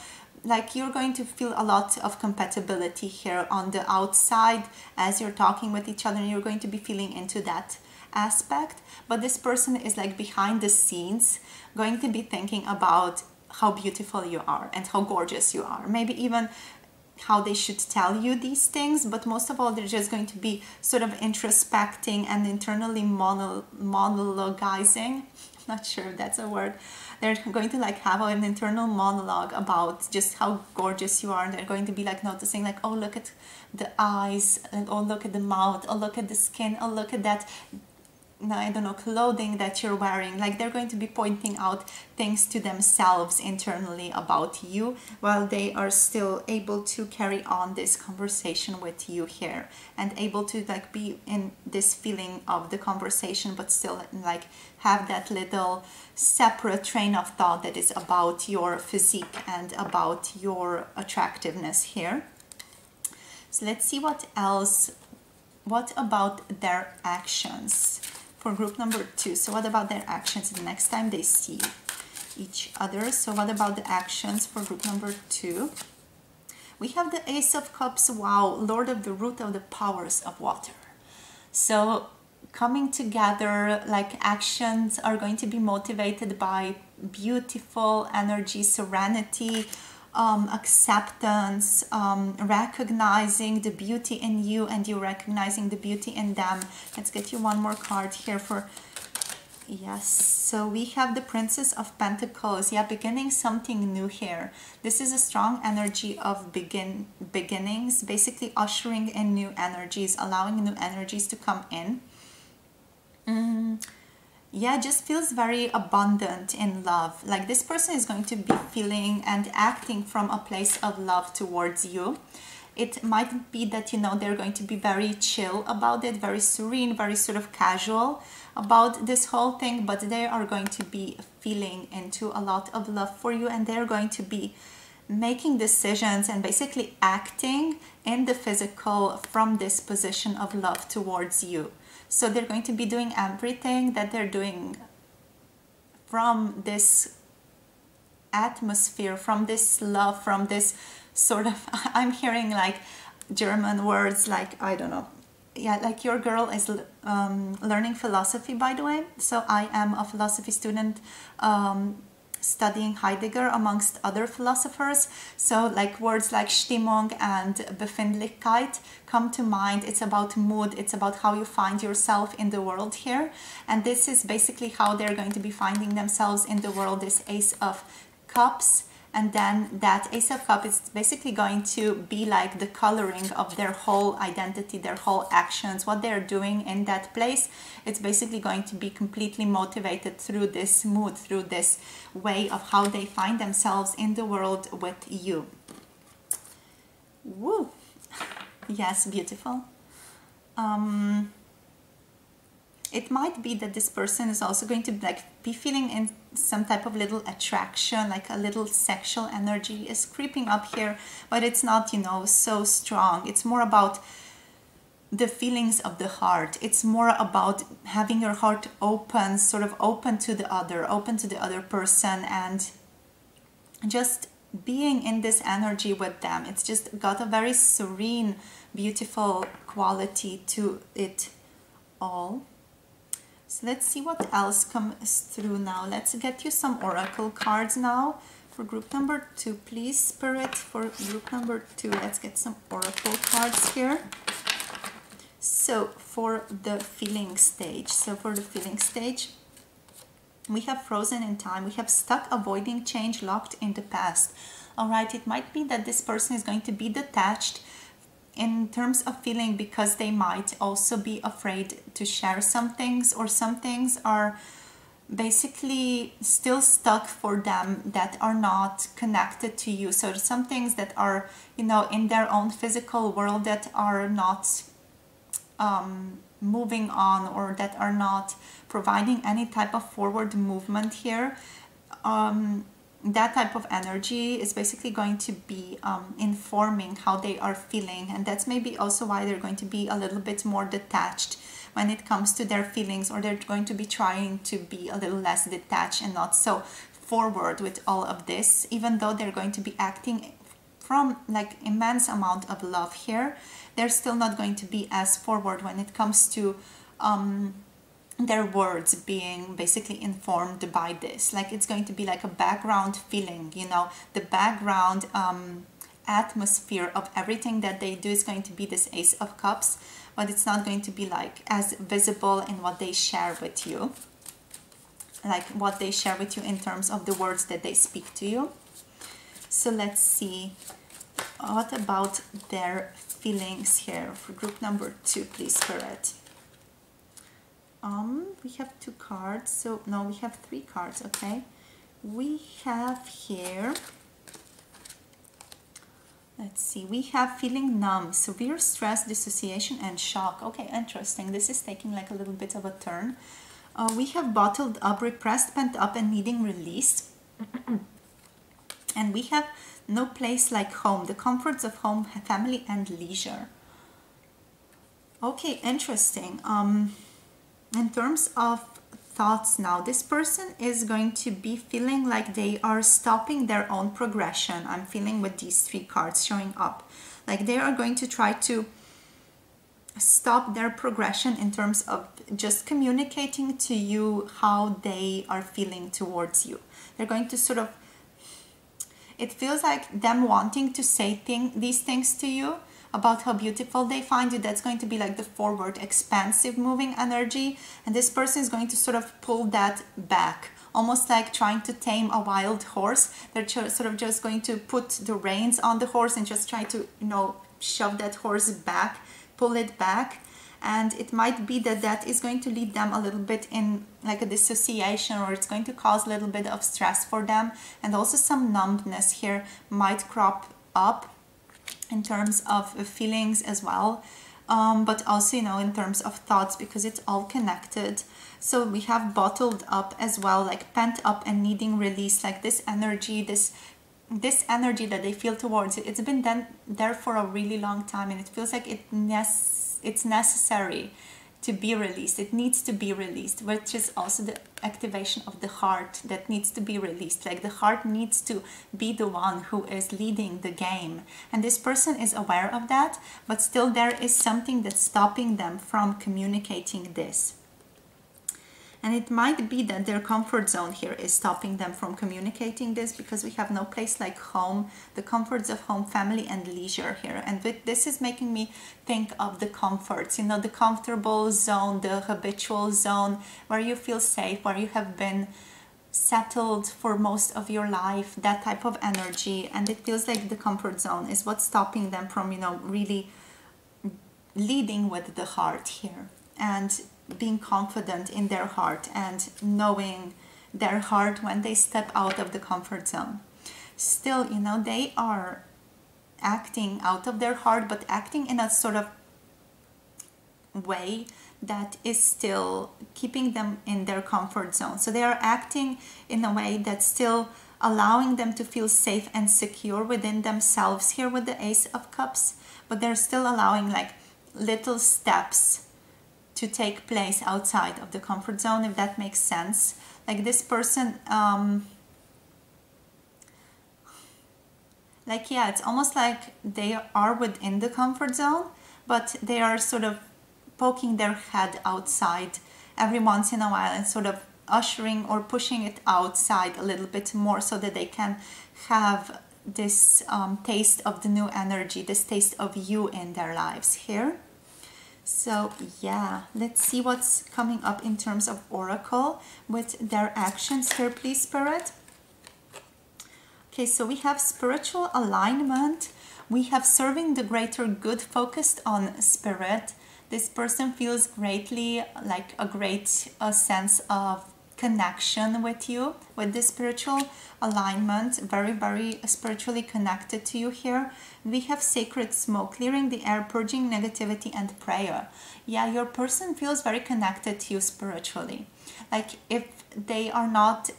Like you're going to feel a lot of compatibility here on the outside as you're talking with each other, and you're going to be feeling into that aspect. But this person is like behind the scenes going to be thinking about how beautiful you are and how gorgeous you are, maybe even how they should tell you these things. But most of all, they're just going to be sort of introspecting and internally monologizing. I'm not sure if that's a word. They're going to like have an internal monologue about just how gorgeous you are, and they're going to be like noticing like, oh, look at the eyes, and oh, look at the mouth, oh, look at the skin, oh, look at that, I don't know, clothing that you're wearing. Like they're going to be pointing out things to themselves internally about you while they are still able to carry on this conversation with you here, and able to like be in this feeling of the conversation, but still like have that little separate train of thought that is about your physique and about your attractiveness here. So let's see what else. What about their actions for group number 2? So what about their actions the next time they see each other? So what about the actions for group number 2? We have the Ace of Cups. Wow, Lord of the Root of the Powers of Water. So coming together, like actions are going to be motivated by beautiful energy, serenity, acceptance, recognizing the beauty in you and you recognizing the beauty in them. Let's get you one more card here for, yes, so we have the Princess of Pentacles. Yeah, beginning something new here. This is a strong energy of beginnings, basically ushering in new energies, allowing new energies to come in. Yeah, just feels very abundant in love. Like this person is going to be feeling and acting from a place of love towards you. It might be that, you know, they're going to be very chill about it, very serene, very sort of casual about this whole thing, but they are going to be feeling into a lot of love for you, and they're going to be making decisions and basically acting in the physical from this position of love towards you. So they're going to be doing everything that they're doing from this atmosphere, from this love, from this sort of, I'm hearing like German words like, I don't know. Yeah, like your girl is learning philosophy, by the way. So I am a philosophy student, studying Heidegger amongst other philosophers. So like words like Stimmung and Befindlichkeit come to mind. It's about mood, it's about how you find yourself in the world here, and this is basically how they're going to be finding themselves in the world, this Ace of Cups. And then that Ace of Cups is basically going to be like the coloring of their whole identity, their whole actions, what they're doing in that place. It's basically going to be completely motivated through this mood, through this way of how they find themselves in the world with you. Woo! Yes, beautiful. It might be that this person is also going to like be feeling in some type of little attraction, like a little sexual energy is creeping up here, but it's not, you know, so strong. It's more about the feelings of the heart. It's more about having your heart open, sort of open to the other person, and just being in this energy with them. It's just got a very serene, beautiful quality to it all. So let's see what else comes through now. Let's get you some oracle cards now for group number 2. Please, Spirit, for group number 2. Let's get some oracle cards here. So for the feeling stage. We have frozen in time. We have stuck, avoiding change, locked in the past. All right, it might be that this person is going to be detached in terms of feeling, because they might also be afraid to share some things, or some things are basically still stuck for them that are not connected to you. So some things that are, you know, in their own physical world that are not moving on, or that are not providing any type of forward movement here, that type of energy is basically going to be informing how they are feeling. And that's maybe also why they're going to be a little bit more detached when it comes to their feelings, or they're going to be trying to be a little less detached and not so forward with all of this, even though they're going to be acting from like immense amount of love here. They're still not going to be as forward when it comes to their words being basically informed by this. Like it's going to be like a background feeling, you know, the background atmosphere of everything that they do is going to be this Ace of Cups, but it's not going to be like as visible in what they share with you, like what they share with you in terms of the words that they speak to you. So let's see, what about their feelings here for group number 2, please, Spirit? We have 2 cards, so no, we have 3 cards. Okay, we have here, let's see, we have feeling numb, severe stress, dissociation, and shock. Okay, interesting. This is taking like a little bit of a turn. We have bottled up, repressed, pent up, and needing release. And we have no place like home, the comforts of home, family, and leisure. Okay, interesting. In terms of thoughts now, this person is going to be feeling like they are stopping their own progression. I'm feeling with these 3 cards showing up. Like they are going to try to stop their progression in terms of just communicating to you how they are feeling towards you. They're going to sort of, it feels like them wanting to say these things to you about how beautiful they find you. That's going to be like the forward, expansive, moving energy. And this person is going to sort of pull that back, almost like trying to tame a wild horse. They're sort of just going to put the reins on the horse and just try to, you know, shove that horse back, pull it back. And it might be that that is going to lead them a little bit in like a dissociation, or it's going to cause a little bit of stress for them. And also some numbness here might crop up in terms of feelings as well, but also, you know, in terms of thoughts, because it's all connected. So we have bottled up as well, like pent up and needing release, like this energy, this energy that they feel towards it. It's been there for a really long time, and it feels like it's necessary to be released. It needs to be released, which is also the activation of the heart that needs to be released. Like the heart needs to be the one who is leading the game, and this person is aware of that, but still there is something that's stopping them from communicating this. And it might be that their comfort zone here is stopping them from communicating this, because we have no place like home, the comforts of home, family, and leisure here. And this is making me think of the comforts, you know, the comfortable zone, the habitual zone, where you feel safe, where you have been settled for most of your life, that type of energy. And it feels like the comfort zone is what's stopping them from, you know, really leading with the heart here, and being confident in their heart and knowing their heart when they step out of the comfort zone. Still, you know, they are acting out of their heart, but acting in a sort of way that is still keeping them in their comfort zone. So they are acting in a way that's still allowing them to feel safe and secure within themselves here with the Ace of Cups, but they're still allowing like little steps to take place outside of the comfort zone, if that makes sense. Like this person, like, yeah, it's almost like they are within the comfort zone, but they are sort of poking their head outside every once in a while and sort of ushering or pushing it outside a little bit more, so that they can have this taste of the new energy, this taste of you in their lives here. So yeah, let's see what's coming up in terms of Oracle with their actions here, please, Spirit. Okay, so we have spiritual alignment. We have serving the greater good, focused on spirit. This person feels greatly like a great sense of connection with you, with this spiritual alignment, very, very spiritually connected to you here. We have sacred smoke, clearing the air, purging negativity, and prayer. Yeah, your person feels very connected to you spiritually. Like if they are not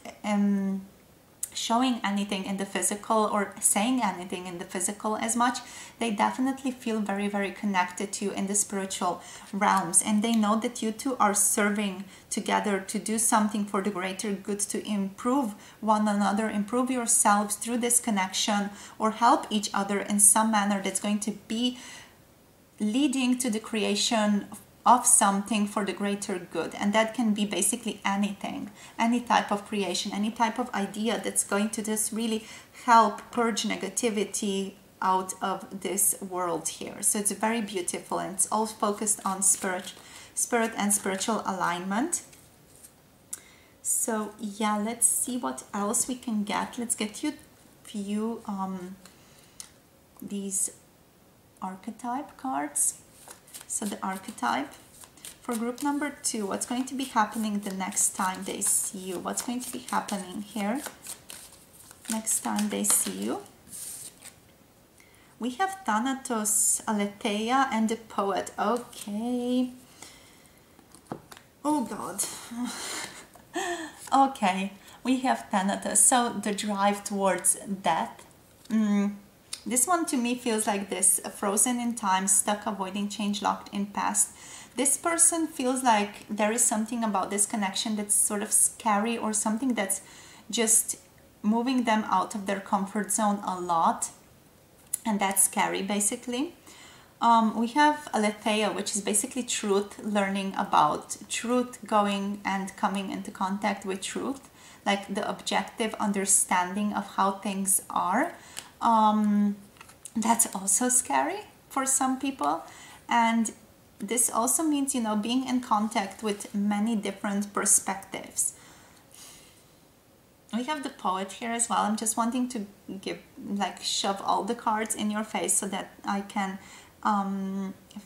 showing anything in the physical or saying anything in the physical as much, they definitely feel very, very connected to you in the spiritual realms, and they know that you two are serving together to do something for the greater good, to improve one another, improve yourselves through this connection, or help each other in some manner that's going to be leading to the creation of something for the greater good. And that can be basically anything, any type of creation, any type of idea that's going to just really help purge negativity out of this world here. So it's very beautiful, and it's all focused on spirit and spiritual alignment. So yeah, let's see what else we can get. Let's get you a few these archetype cards. So the archetype for group number 2, what's going to be happening the next time they see you? What's going to be happening here next time they see you? We have Thanatos, Aletheia, and the Poet. Okay. Oh God. Okay, we have Thanatos. So the drive towards death. This one to me feels like this, frozen in time, stuck, avoiding change, locked in past. This person feels like there is something about this connection that's sort of scary, or something that's just moving them out of their comfort zone a lot. And that's scary, basically. We have Aletheia, which is basically truth, learning about truth, going and coming into contact with truth, like the objective understanding of how things are. That's also scary for some people, and this also means, you know, being in contact with many different perspectives. We have the Poet here as well. I'm just wanting to shove all the cards in your face so that I can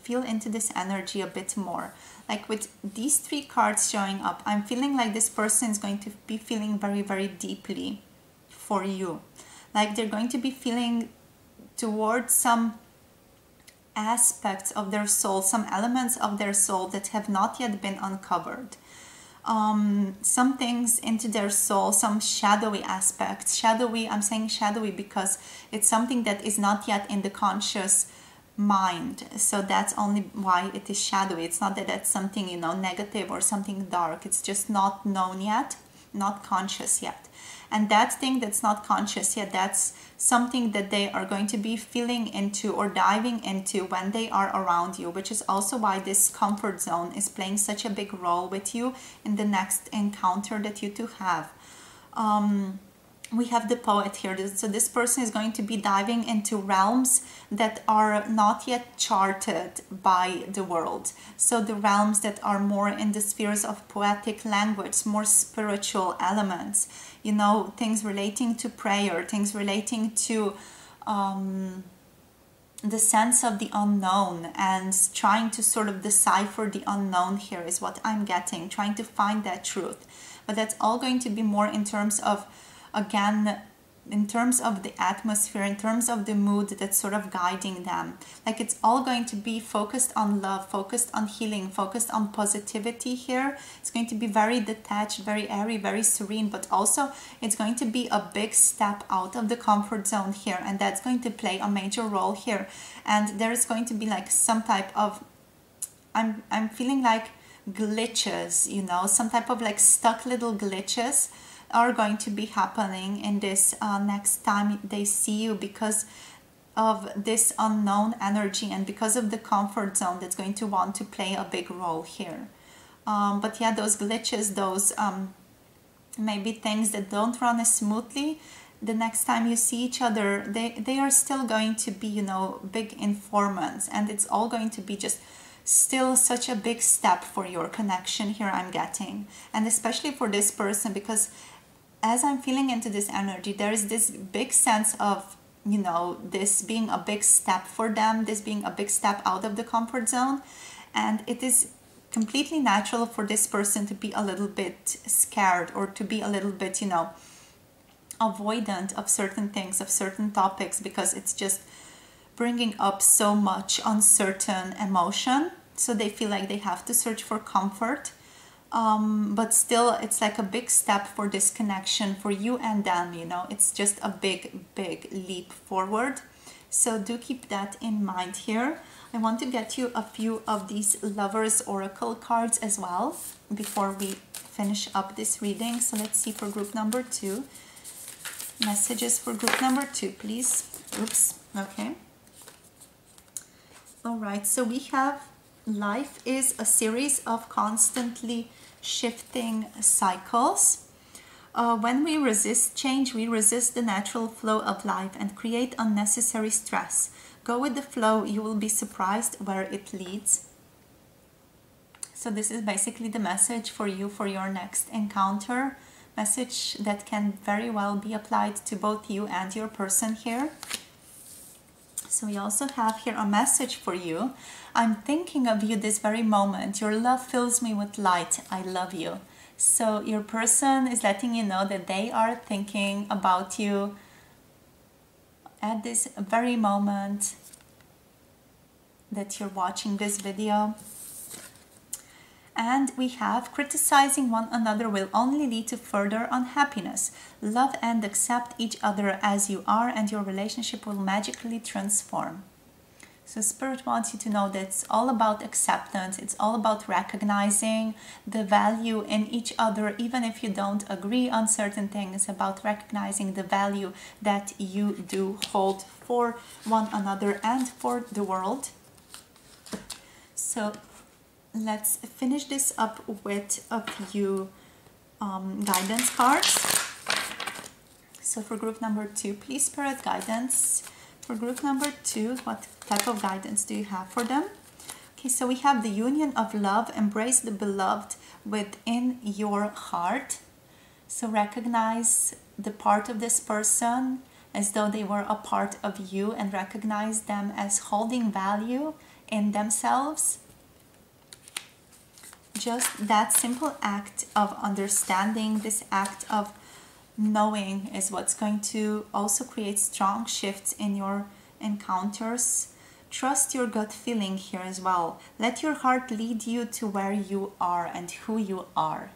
feel into this energy a bit more. Like with these 3 cards showing up, I'm feeling like this person is going to be feeling very, very deeply for you. Like they're going to be feeling towards some aspects of their soul, some elements of their soul that have not yet been uncovered. Some things into their soul, some shadowy aspects. Shadowy, I'm saying shadowy because it's something that is not yet in the conscious mind. So that's only why it is shadowy. It's not that that's something, you know, negative or something dark. It's just not known yet, not conscious yet. And that thing that's not conscious yet, that's something that they are going to be feeling into or diving into when they are around you, which is also why this comfort zone is playing such a big role with you in the next encounter that you two have. We have the Poet here. So this person is going to be diving into realms that are not yet charted by the world. So the realms that are more in the spheres of poetic language, more spiritual elements, you know, things relating to prayer, things relating to the sense of the unknown, and trying to sort of decipher the unknown here is what I'm getting, trying to find that truth. But that's all going to be more in terms of, again, in terms of the atmosphere, in terms of the mood that's sort of guiding them. Like it's all going to be focused on love, focused on healing, focused on positivity here. It's going to be very detached, very airy, very serene, but also it's going to be a big step out of the comfort zone here, and that's going to play a major role here. And there is going to be like some type of, I'm feeling like glitches, you know, some type of like stuck little glitches are going to be happening in this next time they see you, because of this unknown energy and because of the comfort zone that's going to want to play a big role here. But yeah, those glitches, those maybe things that don't run as smoothly, the next time you see each other, they are still going to be, you know, big informants, and it's all going to be just still such a big step for your connection here, I'm getting. And especially for this person, because as I'm feeling into this energy, there is this big sense of, you know, this being a big step for them, this being a big step out of the comfort zone. And it is completely natural for this person to be a little bit scared or to be a little bit, you know, avoidant of certain things, of certain topics, because it's just bringing up so much uncertain emotion. So they feel like they have to search for comfort. But still, it's like a big step for this connection for you and them, you know. It's just a big leap forward. So do keep that in mind here. I want to get you a few of these Lovers Oracle cards as well before we finish up this reading. So let's see for group number 2. Messages for group number 2, please. Oops. Okay. All right. So we have life is a series of constantly shifting cycles. When we resist change, we resist the natural flow of life and create unnecessary stress. Go with the flow. You will be surprised where it leads. So this is basically the message for you for your next encounter. Message that can very well be applied to both you and your person here. So we also have here a message for you. I'm thinking of you this very moment. Your love fills me with light. I love you. So your person is letting you know that they are thinking about you at this very moment that you're watching this video. And we have criticizing one another will only lead to further unhappiness. Love and accept each other as you are, and your relationship will magically transform. So Spirit wants you to know that it's all about acceptance. It's all about recognizing the value in each other, even if you don't agree on certain things, about recognizing the value that you do hold for one another and for the world. So let's finish this up with a few guidance cards. So for group number 2, please, Spirit, guidance. For group number 2, what type of guidance do you have for them? Okay, so we have the union of love. Embrace the beloved within your heart. So recognize the part of this person as though they were a part of you, and recognize them as holding value in themselves. Just that simple act of understanding, this act of knowing, is what's going to also create strong shifts in your encounters. Trust your gut feeling here as well. Let your heart lead you to where you are and who you are.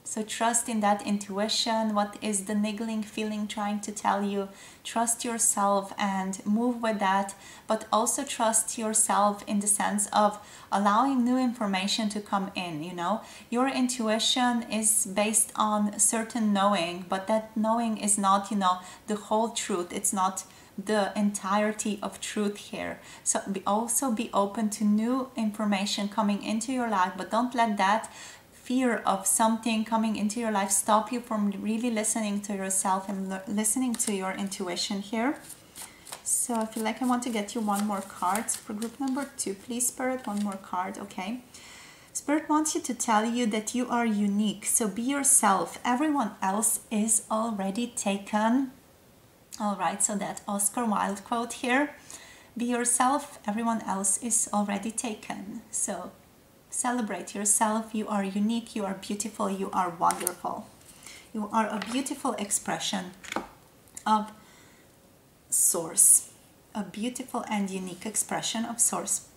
So trust in that intuition. What is the niggling feeling trying to tell you? Trust yourself and move with that, but also trust yourself in the sense of allowing new information to come in, you know. Your intuition is based on certain knowing, but that knowing is not, you know, the whole truth. It's not the entirety of truth here. So also be open to new information coming into your life, but don't let that fear of something coming into your life stop you from really listening to yourself and listening to your intuition here. So I feel like I want to get you one more card for group number 2. Please, Spirit, one more card. Okay. Spirit wants you to tell you that you are unique. So be yourself. Everyone else is already taken. All right. So that Oscar Wilde quote here. Be yourself. Everyone else is already taken. So celebrate yourself. You are unique, you are beautiful, you are wonderful. You are a beautiful expression of Source. A beautiful and unique expression of Source.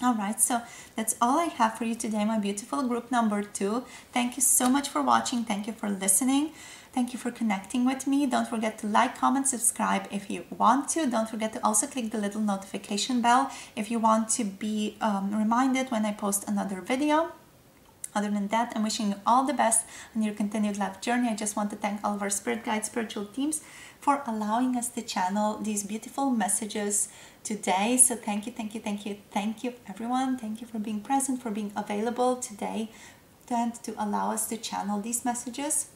Alright, so that's all I have for you today, my beautiful group number 2. Thank you so much for watching. Thank you for listening. Thank you for connecting with me. Don't forget to like, comment, subscribe if you want to. Don't forget to also click the little notification bell if you want to be reminded when I post another video. Other than that, I'm wishing you all the best on your continued life journey. I just want to thank all of our spirit guides, spiritual teams for allowing us to channel these beautiful messages today. So thank you, thank you, thank you, thank you, everyone. Thank you for being present, for being available today, and to allow us to channel these messages.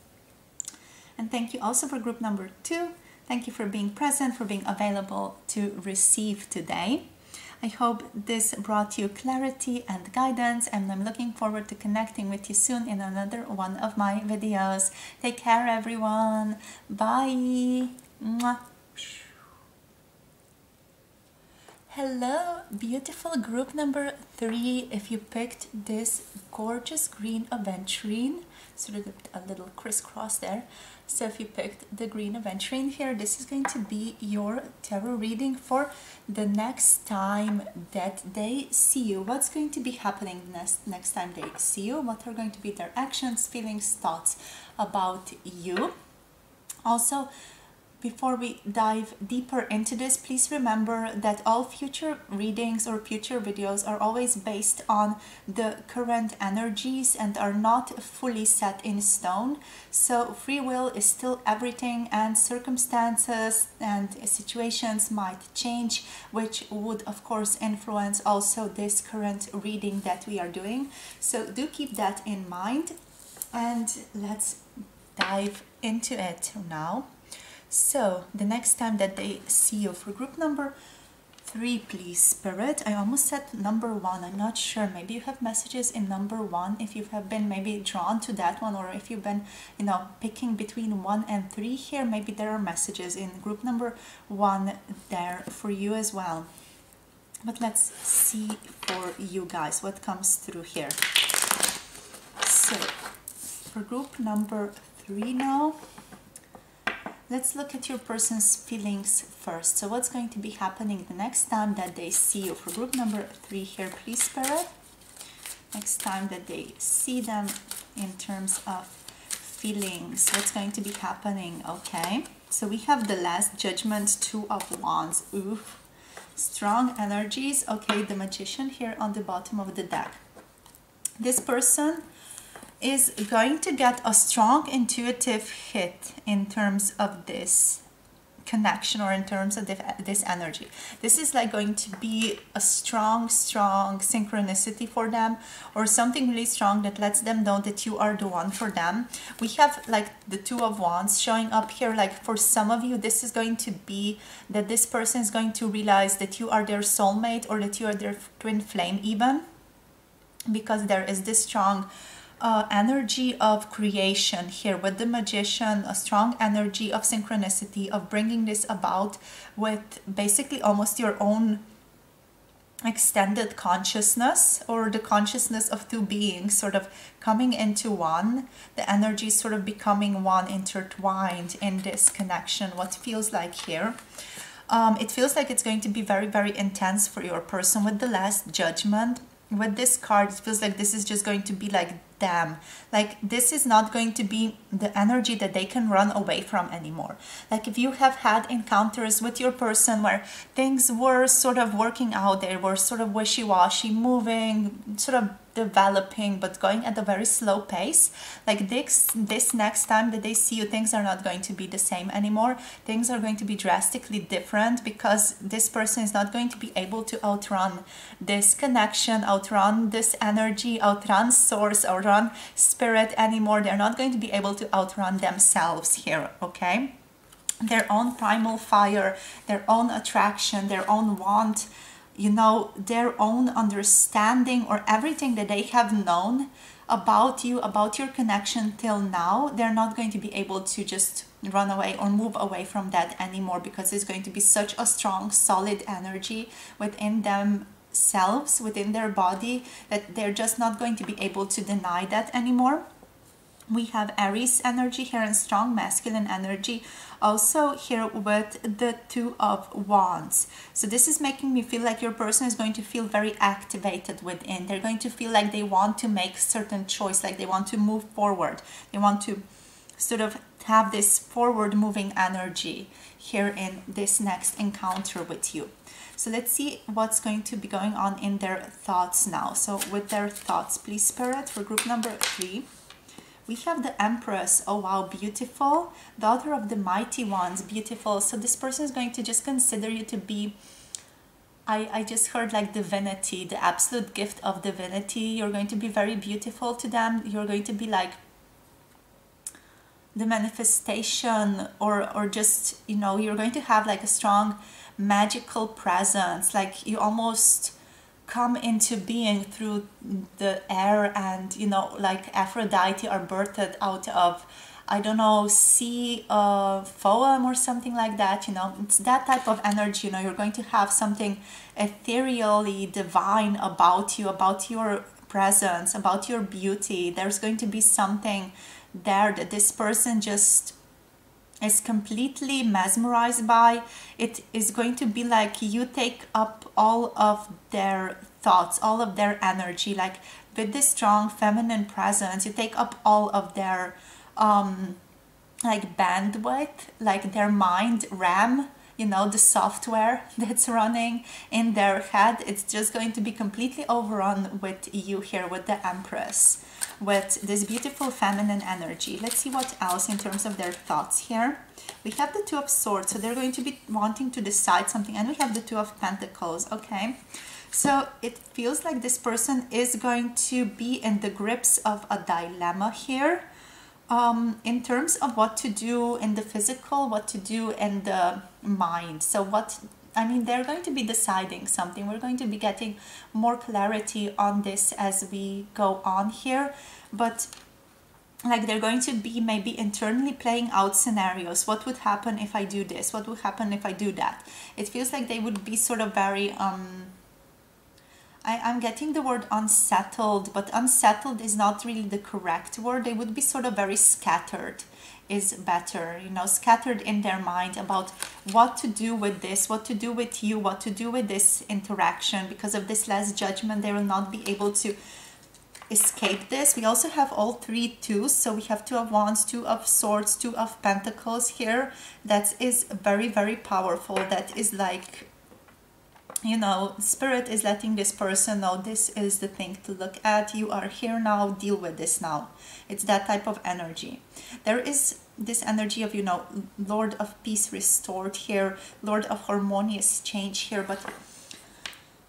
And thank you also for group number 2. Thank you for being present, for being available to receive today. I hope this brought you clarity and guidance, and I'm looking forward to connecting with you soon in another one of my videos. Take care, everyone. Bye. Mwah. Hello, beautiful group number 3. If you picked this gorgeous green Aventurine, sort of a little crisscross there. So if you picked the green Aventurine here, this is going to be your tarot reading for the next time that they see you. What's going to be happening next time they see you? What are going to be their actions, feelings, thoughts about you? Also, before we dive deeper into this, please remember that all future readings or future videos are always based on the current energies and are not fully set in stone. So free will is still everything, and circumstances and situations might change, which would of course influence also this current reading that we are doing. So do keep that in mind, and let's dive into it now. So the next time that they see you for group number 3, please, Spirit. I almost said number 1. I'm not sure. Maybe you have messages in number 1 if you have been maybe drawn to that one, or if you've been, picking between 1 and 3 here. Maybe there are messages in group number 1 there for you as well. But let's see for you guys what comes through here. So for group number 3 now, let's look at your person's feelings first. So what's going to be happening the next time that they see you? For group number 3 here, please, Spirit. Next time that they see them in terms of feelings, what's going to be happening? Okay, so we have the Last Judgment, 2 of Wands. Ooh, strong energies. Okay, the Magician here on the bottom of the deck. This person is going to get a strong intuitive hit in terms of this connection, or in terms of this energy. This is like going to be a strong synchronicity for them, or something really strong that lets them know that you are the one for them. We have like the 2 of Wands showing up here. Like for some of you, this is going to be that this person is going to realize that you are their soulmate, or that you are their twin flame even, because there is this strong energy of creation here with the Magician, a strong energy of synchronicity, of bringing this about with basically almost your own extended consciousness, or the consciousness of 2 beings sort of coming into one, the energy sort of becoming one, intertwined in this connection. What feels like here, it feels like it's going to be very, very intense for your person. With the Last Judgment, with this card, it feels like this is just going to be like them. Like this is not going to be the energy that they can run away from anymore. Like if you have had encounters with your person where things were sort of working out, they were sort of wishy-washy, moving, sort of developing, but going at a very slow pace, like this next time that they see you, things are not going to be the same anymore. Things are going to be drastically different, because this person is not going to be able to outrun this connection, outrun this energy, outrun source, outrun spirit anymore. They're not going to be able to outrun themselves here, okay? Their own primal fire, their own attraction, their own want, their own understanding, or everything that they have known about you, about your connection till now, they're not going to be able to just run away or move away from that anymore, because it's going to be such a strong, solid energy within themselves, within their body, that they're just not going to be able to deny that anymore. We have Aries energy here and strong masculine energy also here with the 2 of Wands. So this is making me feel like your person is going to feel very activated within. They're going to feel like they want to make certain choice, like they want to move forward. They want to sort of have this forward moving energy here in this next encounter with you. So let's see what's going to be going on in their thoughts now. So with their thoughts, please, Spirit, for group number 3. We have the Empress. Oh wow, beautiful. Daughter of the Mighty Ones, beautiful. So this person is going to just consider you to be, I just heard like divinity, the absolute gift of divinity. You're going to be very beautiful to them. You're going to be like the manifestation, or just, you're going to have like a strong magical presence. Like you almost come into being through the air, and like Aphrodite are birthed out of I don't know, see a poem or something like that, you know. It's that type of energy, you know. You're going to have something ethereally divine about you, about your presence, about your beauty. There's going to be something there that this person just is completely mesmerized by. It is going to be like you take up all of their thoughts, all of their energy, like with this strong feminine presence, you take up all of their like bandwidth, like their mind RAM, you know, the software that's running in their head. It's just going to be completely overrun with you here, with the Empress, with this beautiful feminine energy. Let's see what else in terms of their thoughts here. We have the Two of Swords, so they're going to be wanting to decide something, and we have the Two of Pentacles. Okay, so it feels like this person is going to be in the grips of a dilemma here, in terms of what to do in the physical, what to do in the mind. So what, I mean, they're going to be deciding something. We're going to be getting more clarity on this as we go on here, but like they're going to be maybe internally playing out scenarios. What would happen if I do this? What would happen if I do that? It feels like they would be sort of very I'm getting the word unsettled, but unsettled is not really the correct word. They would be sort of very scattered is better, you know, scattered in their mind about what to do with this, what to do with you, what to do with this interaction. Because of this last judgment, they will not be able to escape this. We also have all three twos, so we have Two of Wands, Two of Swords, Two of Pentacles here. That is very, very powerful. That is like, you know, Spirit is letting this person know this is the thing to look at. You are here now, deal with this now. It's that type of energy. There is this energy of, you know, Lord of Peace restored here, Lord of harmonious change here, but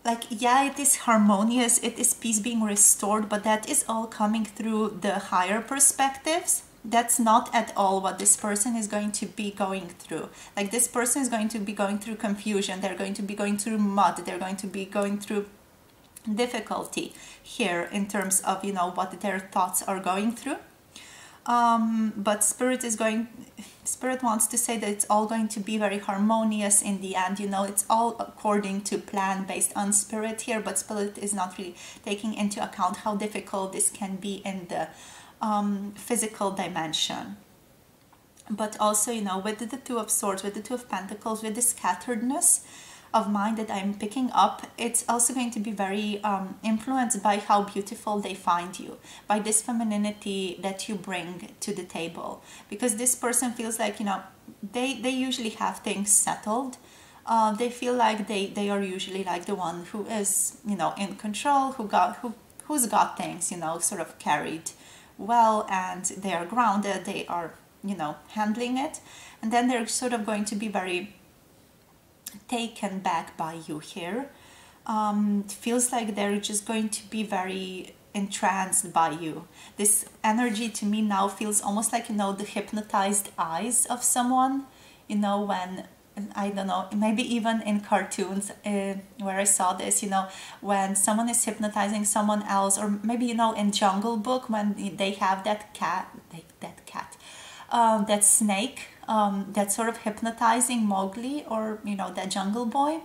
like, yeah, it is harmonious, it is peace being restored, but that is all coming through the higher perspectives. That's not at all what this person is going to be going through. Like, this person is going to be going through confusion, they're going to be going through mud, they're going to be going through difficulty here in terms of, you know, what their thoughts are going through. But Spirit wants to say that it's all going to be very harmonious in the end. You know, it's all according to plan based on Spirit here, but Spirit is not really taking into account how difficult this can be in the physical dimension. But also, you know, with the Two of Swords, with the Two of Pentacles, with the scatteredness of mind that I'm picking up, it's also going to be very influenced by how beautiful they find you, by this femininity that you bring to the table. Because this person feels like, you know, they usually have things settled. They feel like they are usually like the one who is, you know, in control, who's got things, you know, sort of carried well, and they are grounded, they are, you know, handling it. And then they're sort of going to be very taken back by you here. It feels like they're just going to be very entranced by you. This energy to me now feels almost like, you know, the hypnotized eyes of someone, you know, when, I don't know, maybe even in cartoons where I saw this, you know, when someone is hypnotizing someone else, or maybe, you know, in Jungle Book when they have that snake that's sort of hypnotizing Mowgli, or, you know, that Jungle Boy.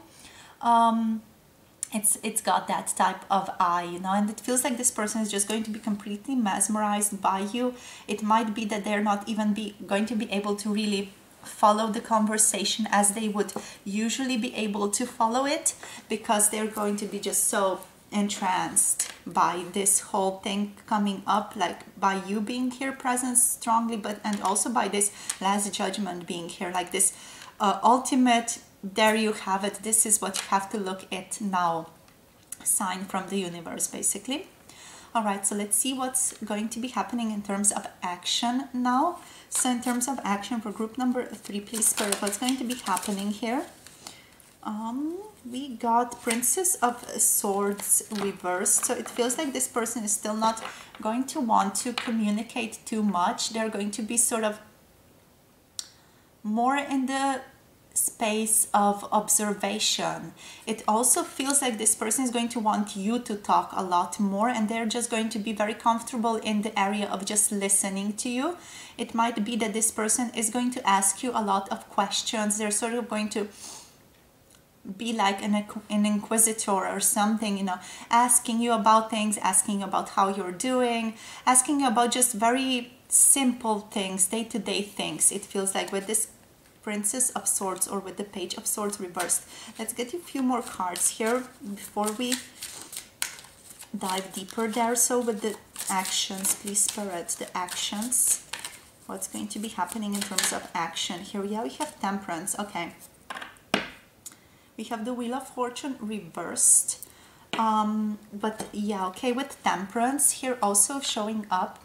It's got that type of eye, you know, and it feels like this person is just going to be completely mesmerized by you. It might be that they're not even going to be able to really follow the conversation as they would usually be able to follow it, because they're going to be just so entranced by this whole thing coming up, like by you being here present strongly, but and also by this last judgment being here, like this ultimate, there you have it, this is what you have to look at now, sign from the universe basically. All right, so let's see what's going to be happening in terms of action now. So in terms of action for group number 3, please, Spirit, what's going to be happening here? We got Princess of Swords reversed. So it feels like this person is still not going to want to communicate too much. They're going to be sort of more in the space of observation. It also feels like this person is going to want you to talk a lot more, and they're just going to be very comfortable in the area of just listening to you. It might be that this person is going to ask you a lot of questions. They're sort of going to be like an inquisitor or something, you know, asking you about things, asking about how you're doing, asking about just very simple things, day-to-day things. It feels like with this Princess of Swords or with the Page of Swords reversed. Let's get a few more cards here before we dive deeper there. So with the actions, please, Spirit, the actions. What's going to be happening in terms of action here? Yeah, we have Temperance. Okay. We have the Wheel of Fortune reversed. But yeah, okay, with Temperance here also showing up.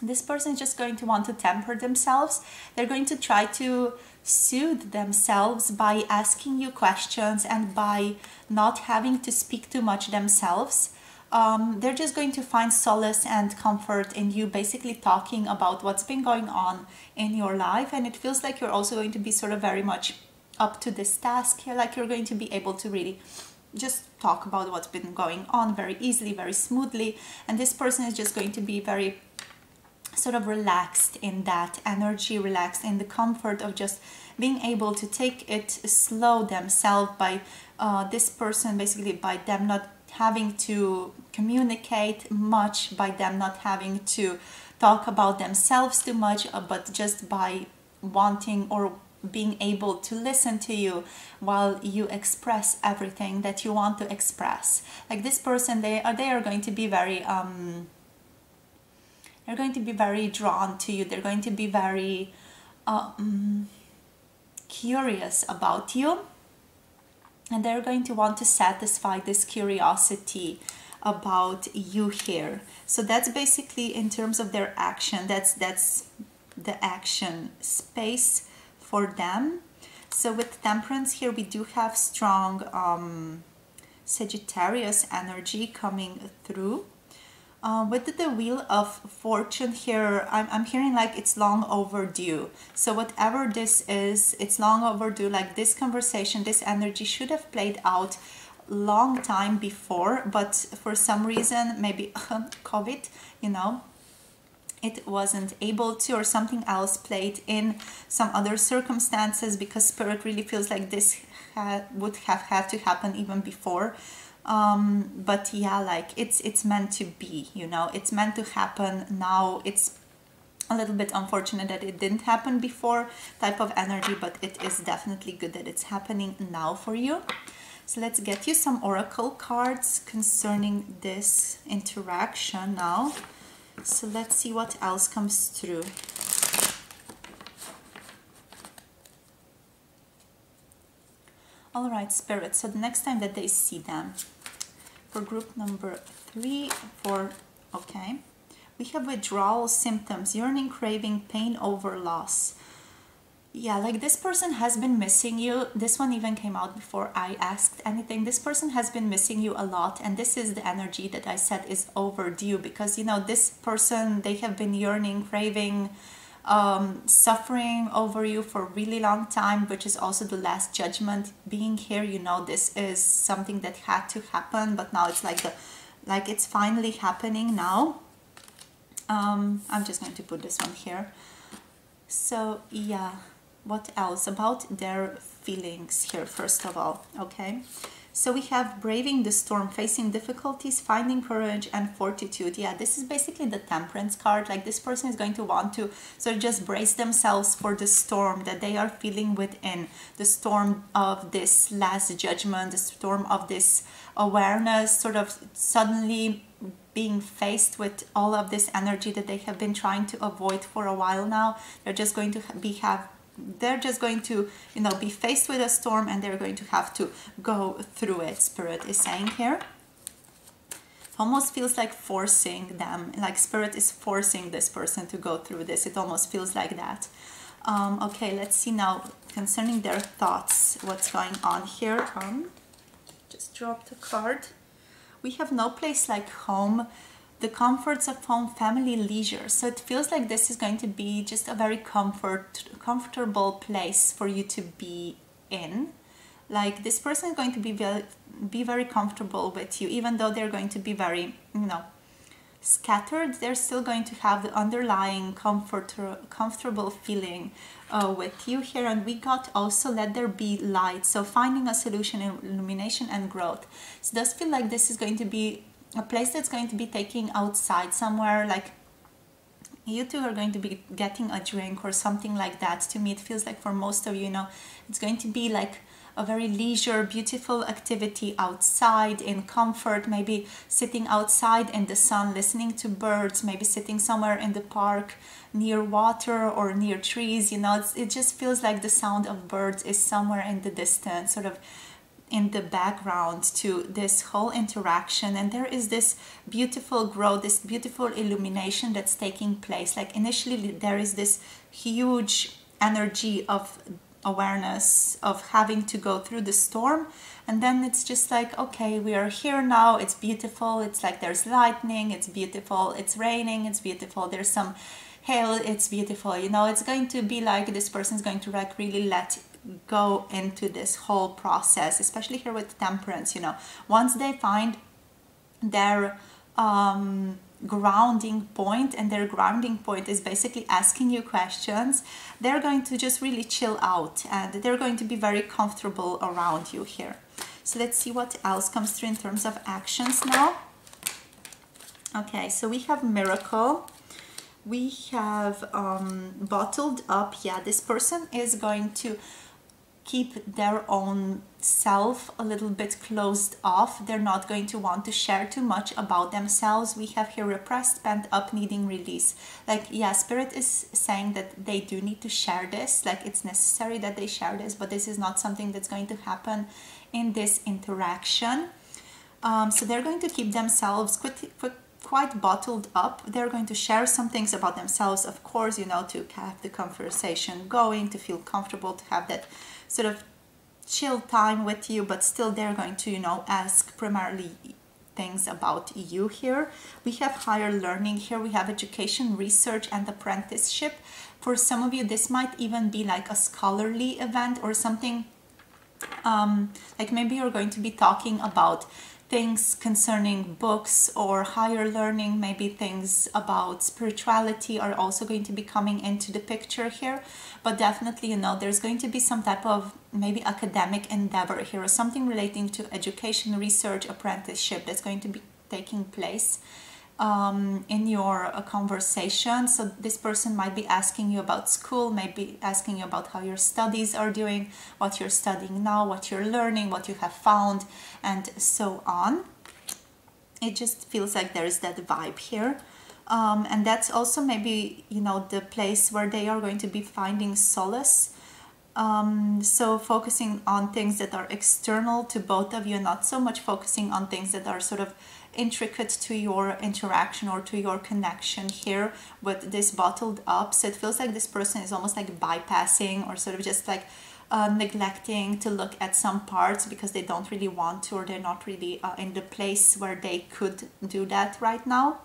This person is just going to want to temper themselves. They're going to try to soothe themselves by asking you questions and by not having to speak too much themselves. They're just going to find solace and comfort in you basically talking about what's been going on in your life. And it feels like you're also going to be sort of very much up to this task here, like you're going to be able to really just talk about what's been going on very easily, very smoothly. And this person is just going to be very sort of relaxed in that energy, relaxed in the comfort of just being able to take it slow themselves by this person, basically by them not having to communicate much, by them not having to talk about themselves too much, but just by wanting or being able to listen to you while you express everything that you want to express. Like this person, they are going to be very they're going to be very drawn to you. They're going to be very curious about you, and they're going to want to satisfy this curiosity about you here. So that's basically in terms of their action. That's the action space for them. So with Temperance here, we do have strong Sagittarius energy coming through. With the Wheel of Fortune here, I'm hearing like it's long overdue. So whatever this is, it's long overdue. Like this conversation, this energy should have played out long time before, but for some reason, maybe COVID, you know, it wasn't able to, or something else played in, some other circumstances, because Spirit really feels like this would have had to happen even before. But yeah, like it's meant to be, you know, it's meant to happen now. It's a little bit unfortunate that it didn't happen before type of energy, but it is definitely good that it's happening now for you. So let's get you some oracle cards concerning this interaction now. So let's see what else comes through. All right, Spirit, so the next time that they see them, for group number 3, okay, we have withdrawal symptoms, yearning, craving, pain over loss. Yeah, like this person has been missing you. This one even came out before I asked anything. This person has been missing you a lot, and this is the energy that I said is overdue, because, you know, this person, they have been yearning, craving, suffering over you for a really long time, which is also the Last Judgment being here. You know, this is something that had to happen, but now it's like it's finally happening now. I'm just going to put this one here. So yeah, what else about their feelings here, first of all? Okay, so we have braving the storm, facing difficulties, finding courage and fortitude. Yeah, this is basically the Temperance card. Like this person is going to want to sort of just brace themselves for the storm that they are feeling within, the storm of this Last Judgment, the storm of this awareness, sort of suddenly being faced with all of this energy that they have been trying to avoid for a while now. They're just going to they're just going to, you know, be faced with a storm, and they're going to have to go through it, Spirit is saying here. Almost feels like forcing them, like Spirit is forcing this person to go through this. It almost feels like that. Okay, let's see now concerning their thoughts, what's going on here. Just dropped a card. We have no place like home. the comforts of home, family, leisure. So it feels like this is going to be just a very comfortable place for you to be in. Like this person is going to be very comfortable with you, even though they're going to be very, scattered. They're still going to have the underlying comfortable feeling with you here. And we got also let there be light, so finding a solution in illumination and growth. So it does feel like this is going to be a place that's going to be taking outside somewhere, like you two are going to be getting a drink or something like that. To me it feels like for most of you, it's going to be like a very leisure, beautiful activity outside in comfort, maybe sitting outside in the sun, listening to birds, maybe sitting somewhere in the park near water or near trees. It just feels like the sound of birds is somewhere in the distance, sort of in the background to this whole interaction. And there is this beautiful growth, this beautiful illumination that's taking place. Like initially there is this huge energy of awareness of having to go through the storm, and then it's just like, okay, we are here now, it's beautiful, it's like there's lightning, it's beautiful, it's raining, it's beautiful, there's some hail, it's beautiful. It's going to be like this person is going to like really let go into this whole process, especially here with temperance. Once they find their grounding point, and their grounding point is basically asking you questions, they're going to just really chill out and they're going to be very comfortable around you here. So let's see what else comes through in terms of actions now. Okay, so we have miracle, we have bottled up. Yeah, this person is going to keep their own self a little bit closed off. They're not going to want to share too much about themselves. We have here repressed, pent up, needing release. Like, yeah, spirit is saying that they do need to share this, like it's necessary that they share this, but this is not something that's going to happen in this interaction. So they're going to keep themselves quite bottled up. They're going to share some things about themselves, of course, to have the conversation going, to feel comfortable, to have that sort of chill time with you, but still they're going to, ask primarily things about you here. We have higher learning here, we have education, research, and apprenticeship. For some of you, this might even be like a scholarly event or something, like maybe you're going to be talking about things concerning books or higher learning. Maybe things about spirituality are also going to be coming into the picture here. But definitely, there's going to be some type of maybe academic endeavor here, or something relating to education, research, apprenticeship that's going to be taking place in your conversation. So this person might be asking you about school, maybe asking you about how your studies are doing, what you're studying now, what you're learning, what you have found, and so on. It just feels like there's that vibe here. And that's also maybe, the place where they are going to be finding solace. So focusing on things that are external to both of you, not so much focusing on things that are sort of intricate to your interaction or to your connection here with this bottled up. So it feels like this person is almost like bypassing, or sort of just like neglecting to look at some parts because they don't really want to, or they're not really in the place where they could do that right now.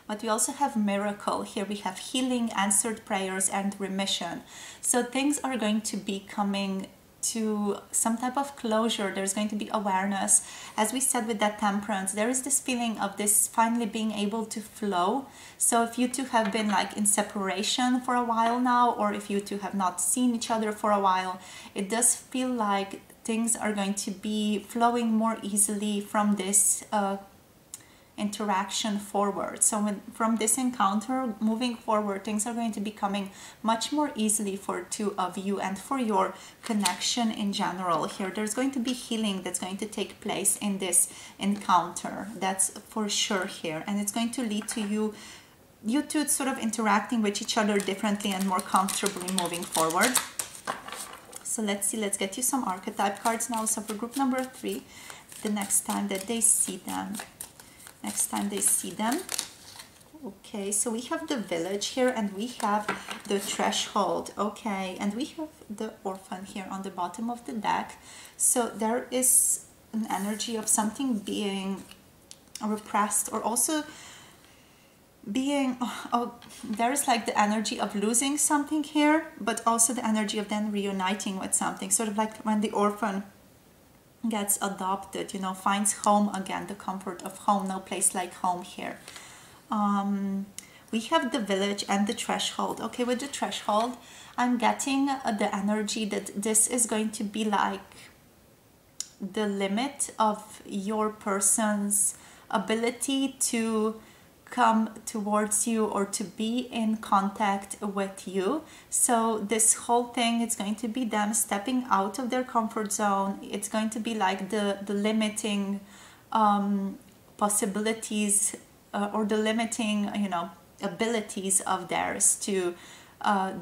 But we also have miracle here. We have healing, answered prayers, and remission. So things are going to be coming to some type of closure. There's going to be awareness. As we said with that temperance, there is this feeling of this finally being able to flow. So if you two have been like in separation for a while now, or if you two have not seen each other for a while, it does feel like things are going to be flowing more easily from this interaction forward. So from this encounter moving forward, things are going to be coming much more easily for two of you and for your connection in general here. There's going to be healing that's going to take place in this encounter, that's for sure here, and it's going to lead to you two sort of interacting with each other differently and more comfortably moving forward. So let's see, let's get you some archetype cards now. So for group number 3, the next time that they see them, okay, so we have the village here, and we have the threshold, okay, and we have the orphan here on the bottom of the deck. So there is an energy of something being repressed, or also being, oh, there's like the energy of losing something here, but also the energy of then reuniting with something, sort of like when the orphan gets adopted, you know, finds home again, the comfort of home. No place like home here. We have the village and the threshold. Okay, with the threshold, I'm getting the energy that this is going to be like the limit of your person's ability to come towards you or to be in contact with you. So this whole thing, it's going to be them stepping out of their comfort zone. It's going to be like the limiting possibilities or the limiting, you know, abilities of theirs to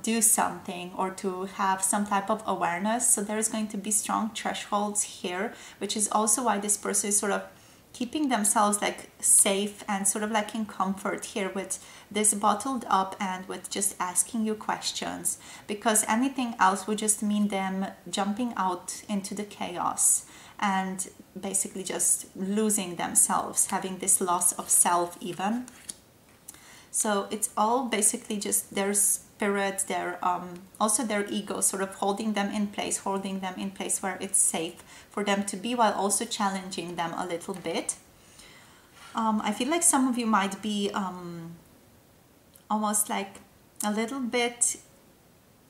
do something or to have some type of awareness. So there's going to be strong thresholds here, which is also why this person is sort of keeping themselves like safe and sort of like in comfort here with this bottled up and with just asking you questions, because anything else would just mean them jumping out into the chaos and basically just losing themselves, having this loss of self even. So it's all basically just their spirit, their also their ego sort of holding them in place where it's safe for them to be, while also challenging them a little bit. I feel like some of you might be almost like a little bit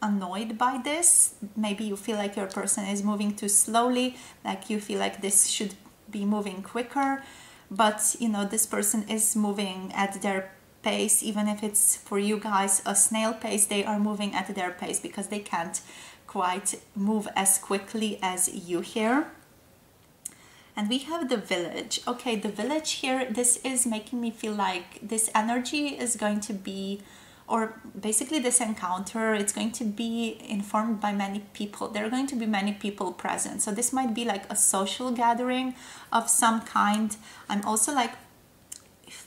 annoyed by this. Maybe you feel like your person is moving too slowly, like you feel like this should be moving quicker, but you know, this person is moving at their pace. Even if it's for you guys a snail pace, they are moving at their pace because they can't quite move as quickly as you here. And we have the village. Okay, the village here, this is making me feel like this energy is going to be, or basically this encounter, it's going to be informed by many people. There are going to be many people present. So this might be like a social gathering of some kind. I'm also like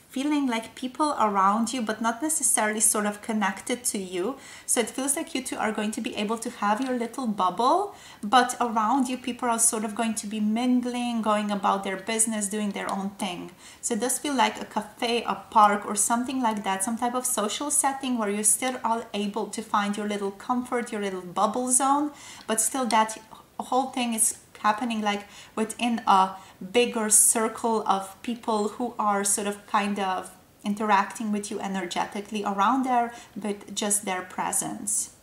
feeling like people around you, but not necessarily sort of connected to you. So it feels like you two are going to be able to have your little bubble, but around you people are sort of going to be mingling, going about their business, doing their own thing. So it does feel like a cafe, a park, or something like that, some type of social setting where you're still all able to find your little comfort, your little bubble zone, but still that whole thing is happening like within a bigger circle of people who are sort of kind of interacting with you energetically around there, but just their presence.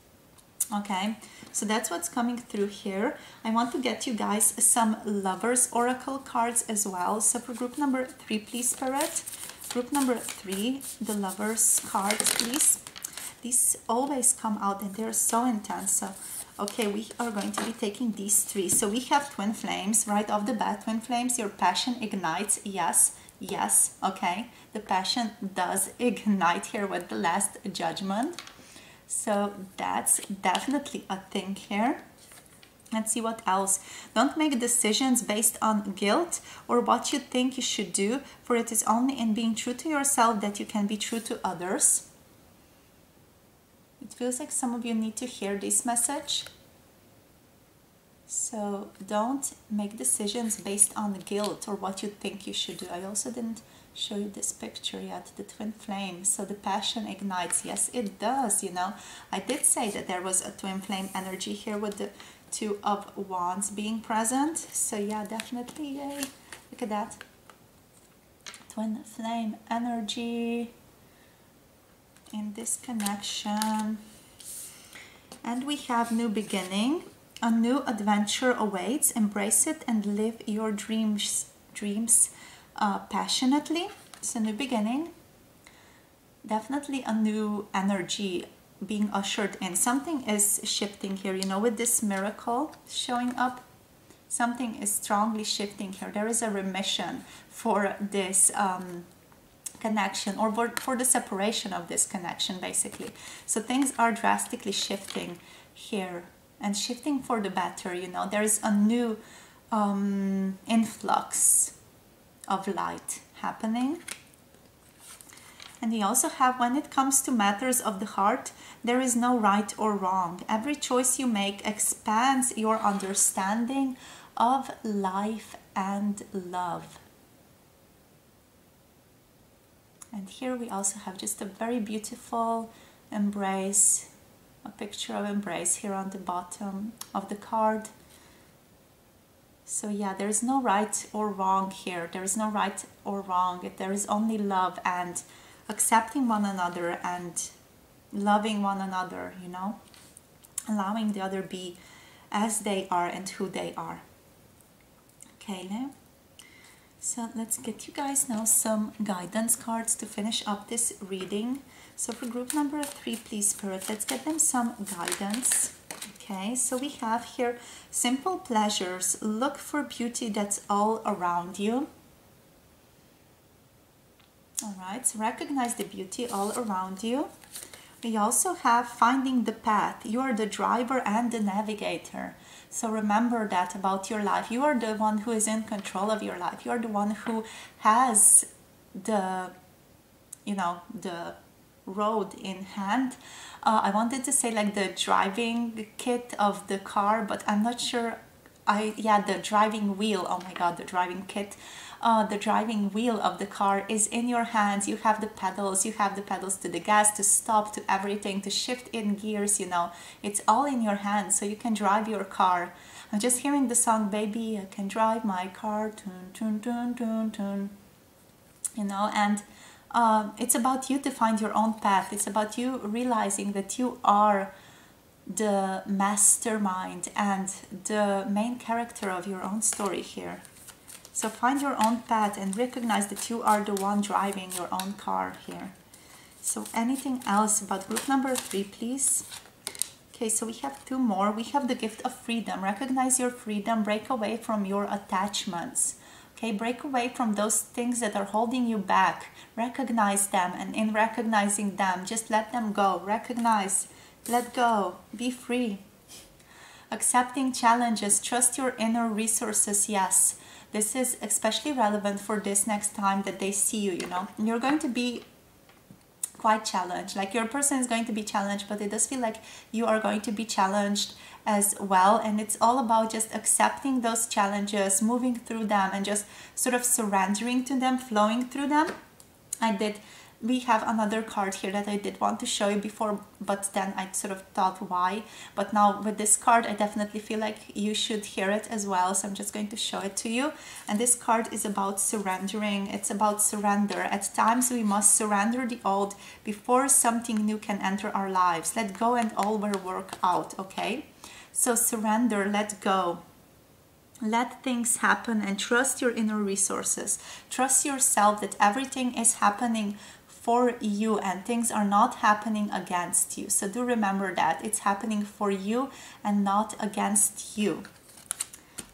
Okay, so that's what's coming through here. I want to get you guys some Lovers Oracle cards as well. So for group number 3, please, Spirit. Group number 3, the Lovers cards, please. These always come out and they're so intense. So okay, we are going to be taking these 3. So we have twin flames right off the bat. Twin flames, your passion ignites. Yes, yes, okay. The passion does ignite here with the Last Judgment. So that's definitely a thing here. Let's see what else. Don't make decisions based on guilt or what you think you should do, for it is only in being true to yourself that you can be true to others. It feels like some of you need to hear this message. So don't make decisions based on guilt or what you think you should do. I also didn't show you this picture yet, the twin flame. So the passion ignites. Yes, it does, you know. I did say that there was a twin flame energy here with the 2 of Wands being present. So yeah, definitely, yay. Look at that. Twin flame energy in this connection. And we have new beginning. A new adventure awaits. Embrace it and live your dreams passionately. It's a new beginning. Definitely a new energy being ushered in. Something is shifting here, you know, with this miracle showing up. Something is strongly shifting here. There is a remission for this connection, or for the separation of this connection, basically. So things are drastically shifting here, and shifting for the better, you know. There is a new influx of light happening. And we also have, when it comes to matters of the heart, there is no right or wrong. Every choice you make expands your understanding of life and love. And here we also have just a very beautiful embrace, a picture of embrace here on the bottom of the card. So yeah, there is no right or wrong here. There is no right or wrong. There is only love and accepting one another and loving one another, you know, allowing the other be as they are and who they are. Okay, so let's get you guys now some guidance cards to finish up this reading. So for group number 3, please, Spirit, let's get them some guidance. Okay, so we have here simple pleasures. Look for beauty that's all around you. All right, so recognize the beauty all around you. We also have finding the path. You are the driver and the navigator. So remember that about your life. You are the one who is in control of your life. You are the one who has the, you know, the road in hand. I wanted to say like the driving kit of the car, but I'm not sure. Yeah, the driving wheel. Oh my God, the driving kit. The driving wheel of the car is in your hands. You have the pedals. You have the pedals to the gas, to stop, to everything, to shift in gears, you know. It's all in your hands, so you can drive your car. I'm just hearing the song, Baby, I Can Drive My Car, tune, tune, tune, tune, tune. You know, and it's about you to find your own path. It's about you realizing that you are the mastermind and the main character of your own story here. So find your own path and recognize that you are the one driving your own car here. So anything else about group number 3, please? Okay, so we have 2 more. We have the gift of freedom. Recognize your freedom. Break away from your attachments. Okay, break away from those things that are holding you back. Recognize them, and in recognizing them, just let them go. Recognize, let go, be free. Accepting challenges. Trust your inner resources. Yes. This is especially relevant for this next time that they see you, you know. You're going to be quite challenged. Like your person is going to be challenged, but it does feel like you are going to be challenged as well. And it's all about just accepting those challenges, moving through them, and just sort of surrendering to them, flowing through them. We have another card here that I did want to show you before, but then I sort of thought why. But now with this card, I definitely feel like you should hear it as well. So I'm just going to show it to you. And this card is about surrendering. It's about surrender. At times we must surrender the old before something new can enter our lives. Let go and all will work out, okay? So surrender, let go. Let things happen and trust your inner resources. Trust yourself that everything is happening for you and things are not happening against you. So do remember that it's happening for you and not against you.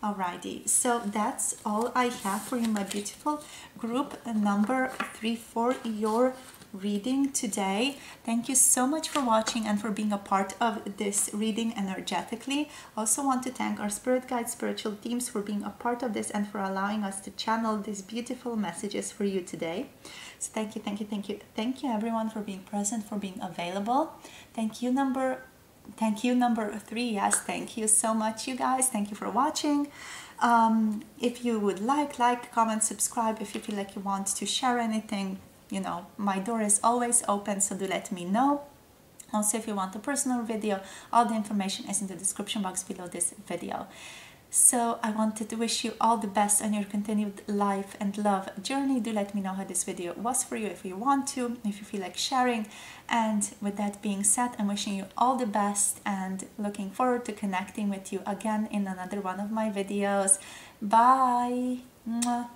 Alrighty, so that's all I have for you, my beautiful group number 3 for your reading today. Thank you so much for watching and for being a part of this reading energetically. Also want to thank our spirit guides, spiritual teams for being a part of this and for allowing us to channel these beautiful messages for you today. So thank you, thank you, thank you, thank you everyone for being present, for being available. Thank you number 3. Yes, thank you so much, you guys. Thank you for watching. If you would like, comment, subscribe. If you feel like you want to share anything, you know, my door is always open, so do let me know. Also, if you want a personal video, all the information is in the description box below this video. So I wanted to wish you all the best on your continued life and love journey. Do let me know how this video was for you if you want to, if you feel like sharing. And with that being said, I'm wishing you all the best and looking forward to connecting with you again in another one of my videos. Bye! Mwah.